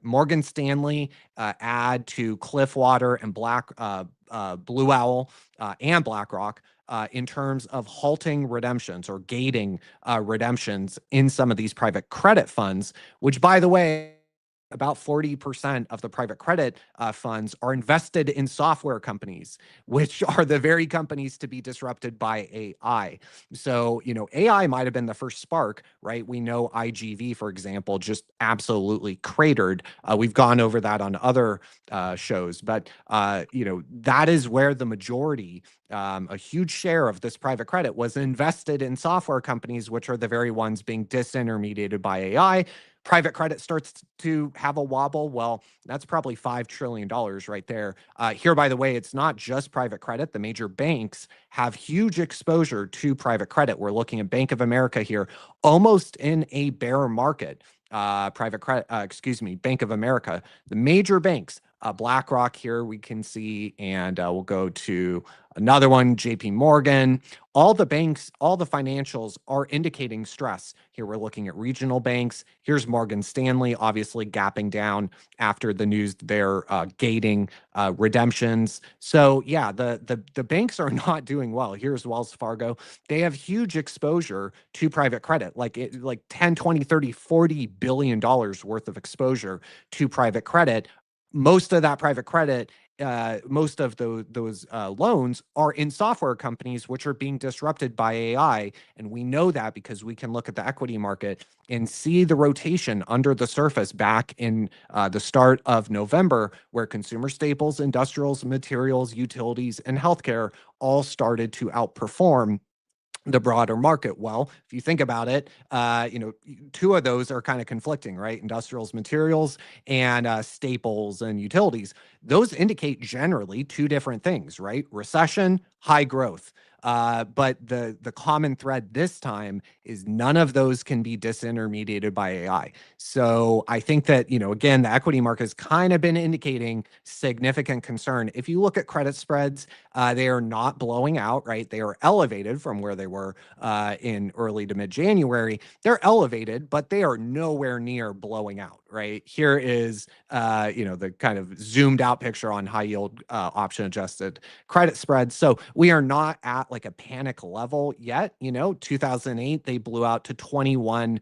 Morgan Stanley add to Cliffwater and Blue Owl and BlackRock in terms of halting redemptions or gating redemptions in some of these private credit funds, which, by the way, about 40% of the private credit funds are invested in software companies, which are the very companies to be disrupted by AI. So, AI might have been the first spark, right? We know IGV, for example, just absolutely cratered. We've gone over that on other shows, but, that is where the majority, a huge share of this private credit was invested in software companies, which are the very ones being disintermediated by AI. Private credit starts to have a wobble. Well, that's probably $5 trillion right there. Here, by the way, it's not just private credit. The major banks have huge exposure to private credit. We're looking at Bank of America here, almost in a bear market. Bank of America, the major banks, BlackRock here we can see, and we'll go to another one, JP Morgan. All the banks, all the financials are indicating stress. Here we're looking at regional banks. Here's Morgan Stanley, obviously gapping down after the news they're gating redemptions. So yeah, the banks are not doing well. Here's Wells Fargo. They have huge exposure to private credit, like 10, 20, 30, $40 billion worth of exposure to private credit. Most of that private credit, most of those loans are in software companies, which are being disrupted by AI. And we know that because we can look at the equity market and see the rotation under the surface back in the start of November, where consumer staples, industrials, materials, utilities, and healthcare all started to outperform the broader market. Well, if you think about it, two of those are kind of conflicting, right? Industrials, materials, and staples and utilities. Those indicate generally two different things, right? Recession, high growth. But the common thread this time is none of those can be disintermediated by AI. So I think that, again, the equity market has kind of been indicating significant concern. If you look at credit spreads, they are not blowing out, right? They are elevated from where they were in early to mid-January. They're elevated, but they are nowhere near blowing out, right? Here is, the kind of zoomed out picture on high yield option adjusted credit spreads. So we are not at like a panic level yet. 2008, they blew out to 21%.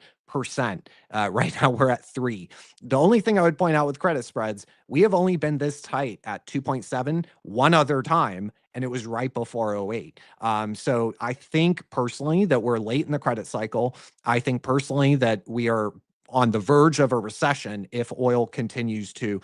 Right now we're at 3. The only thing I would point out with credit spreads, we have only been this tight at 2.7 one other time, and it was right before 08. So I think personally that we're late in the credit cycle. I think personally that we are on the verge of a recession if oil continues to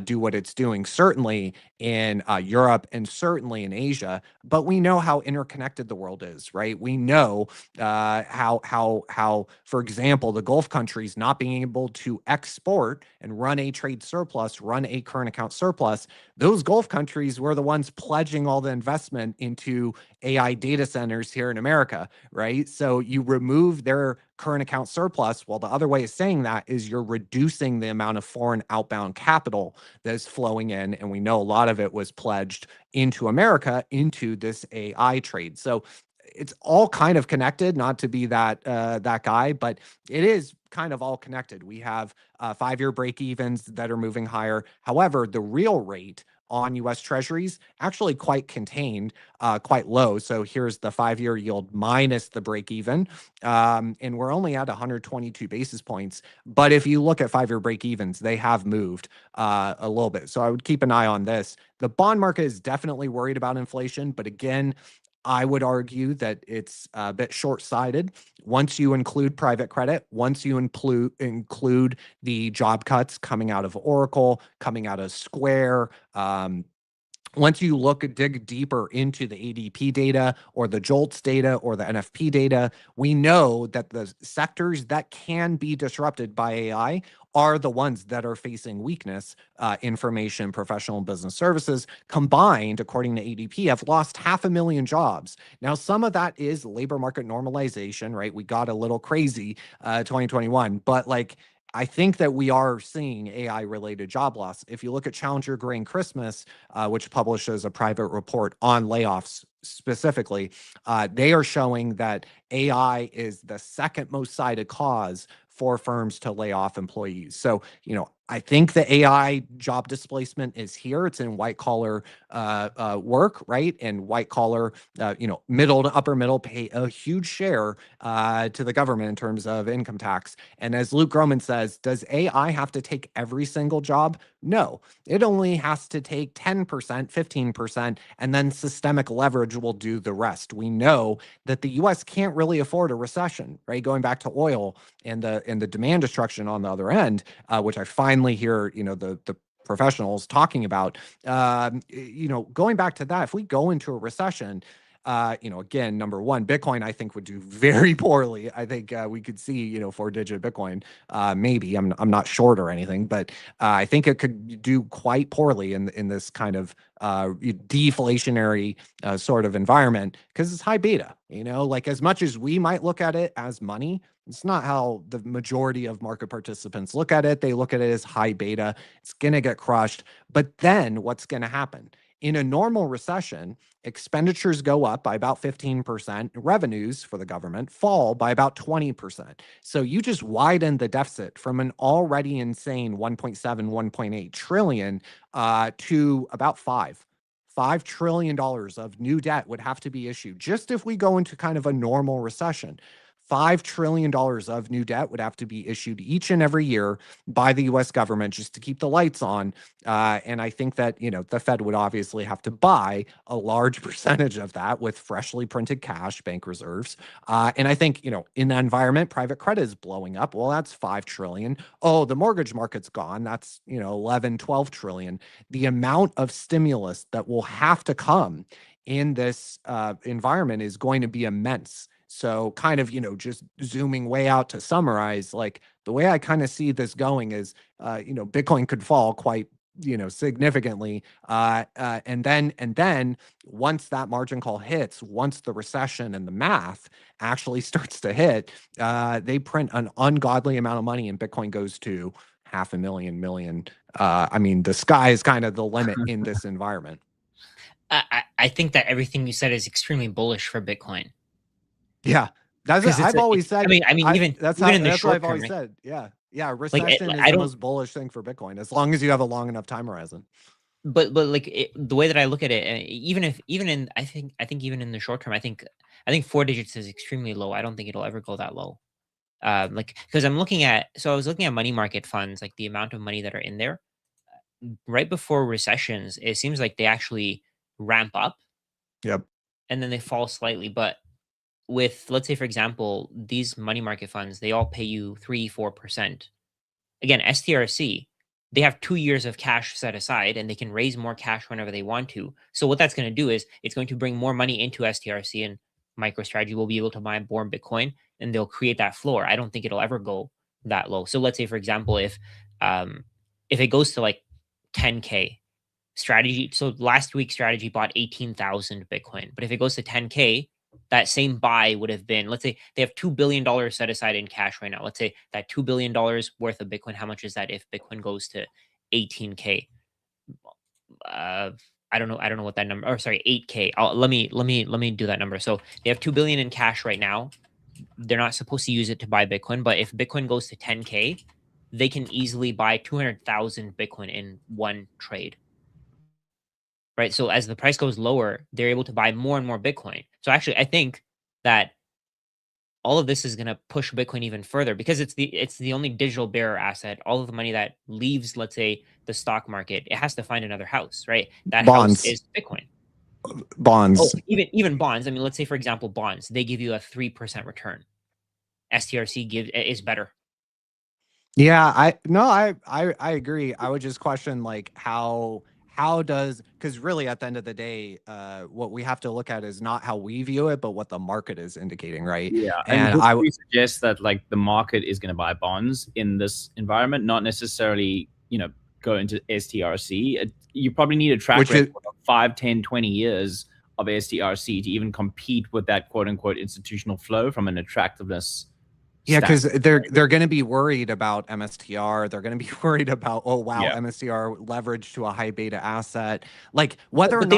do what it's doing, certainly in Europe and certainly in Asia. But we know how interconnected the world is, right? We know how, for example, the Gulf countries not being able to export and run a trade surplus, run a current account surplus. Those Gulf countries were the ones pledging all the investment into AI data centers here in America, right? So you remove their current account surplus. Well, the other way of saying that is you're reducing the amount of foreign outbound capital that is flowing in. And we know a lot of it was pledged into America into this AI trade. So it's all kind of connected, not to be that guy, but it is kind of all connected. We have 5-year break evens that are moving higher. However, the real rate on US Treasuries actually quite contained, quite low. So here's the 5-year yield minus the break even. And we're only at 122 basis points. But if you look at 5-year break evens, they have moved a little bit. So I would keep an eye on this. The bond market is definitely worried about inflation. But again, I would argue that it's a bit short-sighted. Once you include private credit, once you include the job cuts coming out of Oracle, coming out of Square, once you dig deeper into the ADP data or the JOLTS data or the NFP data, we know that the sectors that can be disrupted by AI are the ones that are facing weakness. Information, professional, and business services combined, according to ADP, have lost 500,000 jobs. Now, some of that is labor market normalization, right? We got a little crazy 2021, but I think that we are seeing AI-related job loss. If you look at Challenger Gray Christmas, which publishes a private report on layoffs specifically, they are showing that AI is the second most cited cause for firms to lay off employees. So, I think the AI job displacement is here. It's in white collar work, right? And white collar, middle to upper middle pay a huge share to the government in terms of income tax. And as Luke Gromen says, does AI have to take every single job? No, it only has to take 10%, 15%, and then systemic leverage will do the rest. We know that the US can't really afford a recession, right? Going back to oil and the demand destruction on the other end, which I finally hear, the professionals talking about, going back to that, if we go into a recession, again, number one, Bitcoin, I think would do very poorly. I think we could see, 4-digit Bitcoin, maybe. I'm not short or anything, but I think it could do quite poorly in this kind of deflationary sort of environment because it's high beta. As much as we might look at it as money, it's not how the majority of market participants look at it. They look at it as high beta. It's going to get crushed. But then what's going to happen? In a normal recession, expenditures go up by about 15%. Revenues for the government fall by about 20%. So you just widen the deficit from an already insane 1.7, 1.8 trillion to about $5 trillion of new debt would have to be issued just if we go into kind of a normal recession. $5 trillion of new debt would have to be issued each and every year by the U.S. government just to keep the lights on. And I think that, the Fed would obviously have to buy a large percentage of that with freshly printed cash, bank reserves. And I think, in that environment, private credit is blowing up. Well, that's $5 trillion. Oh, the mortgage market's gone. That's, 11, 12 trillion. The amount of stimulus that will have to come in this environment is going to be immense. So kind of, just zooming way out to summarize, the way I kind of see this going is, Bitcoin could fall quite, significantly. And then once that margin call hits, once the recession and the math actually starts to hit, they print an ungodly amount of money and Bitcoin goes to 500,000 million. The sky is kind of the limit in this environment. I think that everything you said is extremely bullish for Bitcoin. Yeah, I've always said. Even in the short I've always term, said. Yeah. Recession is the most bullish thing for Bitcoin, as long as you have a long enough time horizon. But the way that I look at it, even in the short term, I think 4 digits is extremely low. I don't think it'll ever go that low. Because I was looking at money market funds, like the amount of money that are in there. Right before recessions, it seems like they actually ramp up. Yep. And then they fall slightly, but with, let's say, for example, these money market funds, they all pay you 3-4%. Again, STRC, they have 2 years of cash set aside and they can raise more cash whenever they want to. So what that's going to do is it's going to bring more money into STRC, and MicroStrategy will be able to buy more Bitcoin, and they'll create that floor. I don't think it'll ever go that low. So let's say, for example, if it goes to like 10K, Strategy, so last week Strategy bought 18,000 Bitcoin, but if it goes to 10K, that same buy would have been, let's say they have $2 billion set aside in cash right now. Let's say that $2 billion worth of Bitcoin, how much is that if Bitcoin goes to 18K? I don't know what that number, or sorry, 8K. Let me do that number. So they have $2 billion in cash right now. They're not supposed to use it to buy Bitcoin, but if Bitcoin goes to 10K, they can easily buy 200,000 Bitcoin in one trade. Right. So as the price goes lower, they're able to buy more and more Bitcoin. So actually, I think that all of this is going to push Bitcoin even further, because it's the only digital bearer asset. All of the money that leaves, let's say, the stock market, it has to find another house, right? That Bonds. house is Bitcoin. Bonds. Oh, even bonds. I mean, let's say, for example, bonds, they give you a 3% return. STRC is better. Yeah, I agree. I would just question like how does, because really at the end of the day, what we have to look at is not how we view it, but what the market is indicating, right? Yeah, and I would suggest that like the market is going to buy bonds in this environment, not necessarily go into STRC. You probably need a track record of 5, 10, 20 years of STRC to even compete with that quote unquote institutional flow from an attractiveness. Yeah, because they're going to be worried about MSTR. They're going to be worried about, oh wow, MSTR leverage to a high beta asset. Like whether or not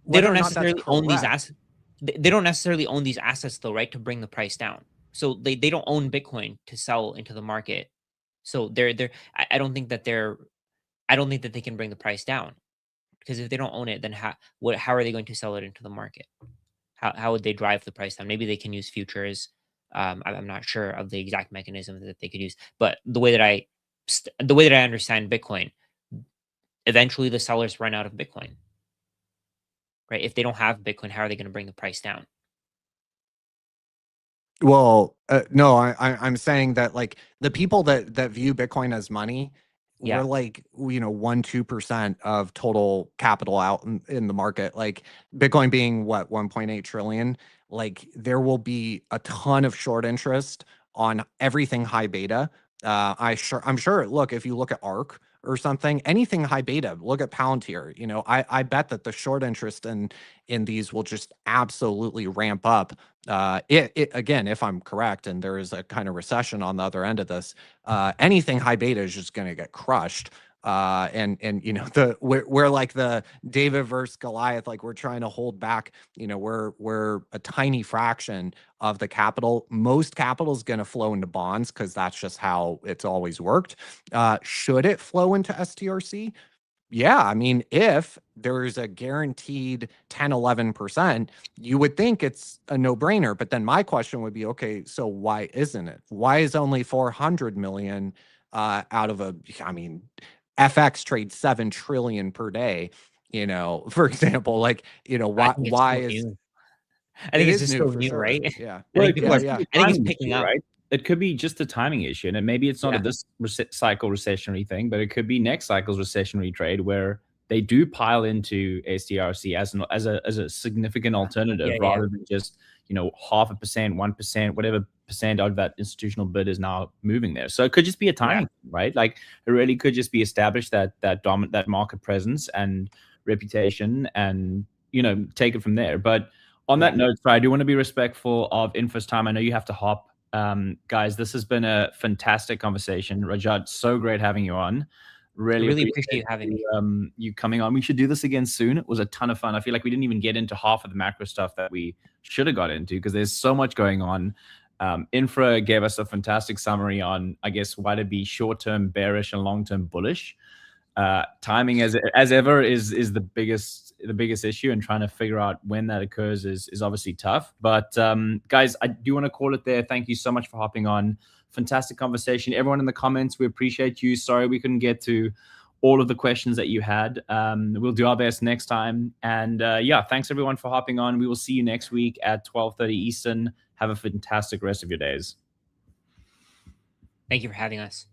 they don't necessarily own these assets. They don't necessarily own these assets though, right? To bring the price down. So they don't own Bitcoin to sell into the market. So I don't think that they can bring the price down, because if they don't own it, then how are they going to sell it into the market? How would they drive the price down? Maybe they can use futures. I'm not sure of the exact mechanism that they could use, but the way that I understand Bitcoin, eventually the sellers run out of Bitcoin, right? If they don't have Bitcoin, how are they going to bring the price down? Well, no, I'm saying that like the people that view Bitcoin as money, we're like 1-2% of total capital out in the market. Like Bitcoin being what 1.8 trillion. Like there will be a ton of short interest on everything high beta. I'm sure. Look, if you look at ARK or something, anything high beta, look at Palantir. I bet that the short interest in these will just absolutely ramp up. Again, if I'm correct, and there is a kind of recession on the other end of this, anything high beta is just going to get crushed. And we're like the David versus Goliath, like we're trying to hold back. We're a tiny fraction of the capital. Most capital is going to flow into bonds because that's just how it's always worked. Should it flow into STRC? Yeah, I mean, if there's a guaranteed 10, 11%, you would think it's a no-brainer. But then my question would be, okay, so why isn't it? Why is only 400 million out of FX trades 7 trillion per day, for example, like, why is... I think it's just so new, right? Yeah. I think it's picking up. Right? It could be just a timing issue, and maybe it's not a this cycle recessionary thing, but it could be next cycle's recessionary trade where they do pile into STRC as a significant alternative rather than just 0.5%, 1%, whatever percent of that institutional bid is now moving there. So it could just be a timing, right? Like it really could just be established that market presence and reputation, and take it from there. But on that note, so I do want to be respectful of Info's time. I know you have to hop. Guys, this has been a fantastic conversation. Rajat, so great having you on. Really appreciate you having me. You coming on. We should do this again soon. It was a ton of fun. I feel like we didn't even get into half of the macro stuff that we should have got into because there's so much going on. Infra gave us a fantastic summary on, I guess, why to be short-term bearish and long-term bullish. Timing, as ever, is the biggest issue, and trying to figure out when that occurs is obviously tough. But guys, I do want to call it there. Thank you so much for hopping on. Fantastic conversation. Everyone in the comments, we appreciate you. Sorry we couldn't get to all of the questions that you had. We'll do our best next time. And yeah, thanks everyone for hopping on. We will see you next week at 12:30 Eastern. Have a fantastic rest of your days. Thank you for having us.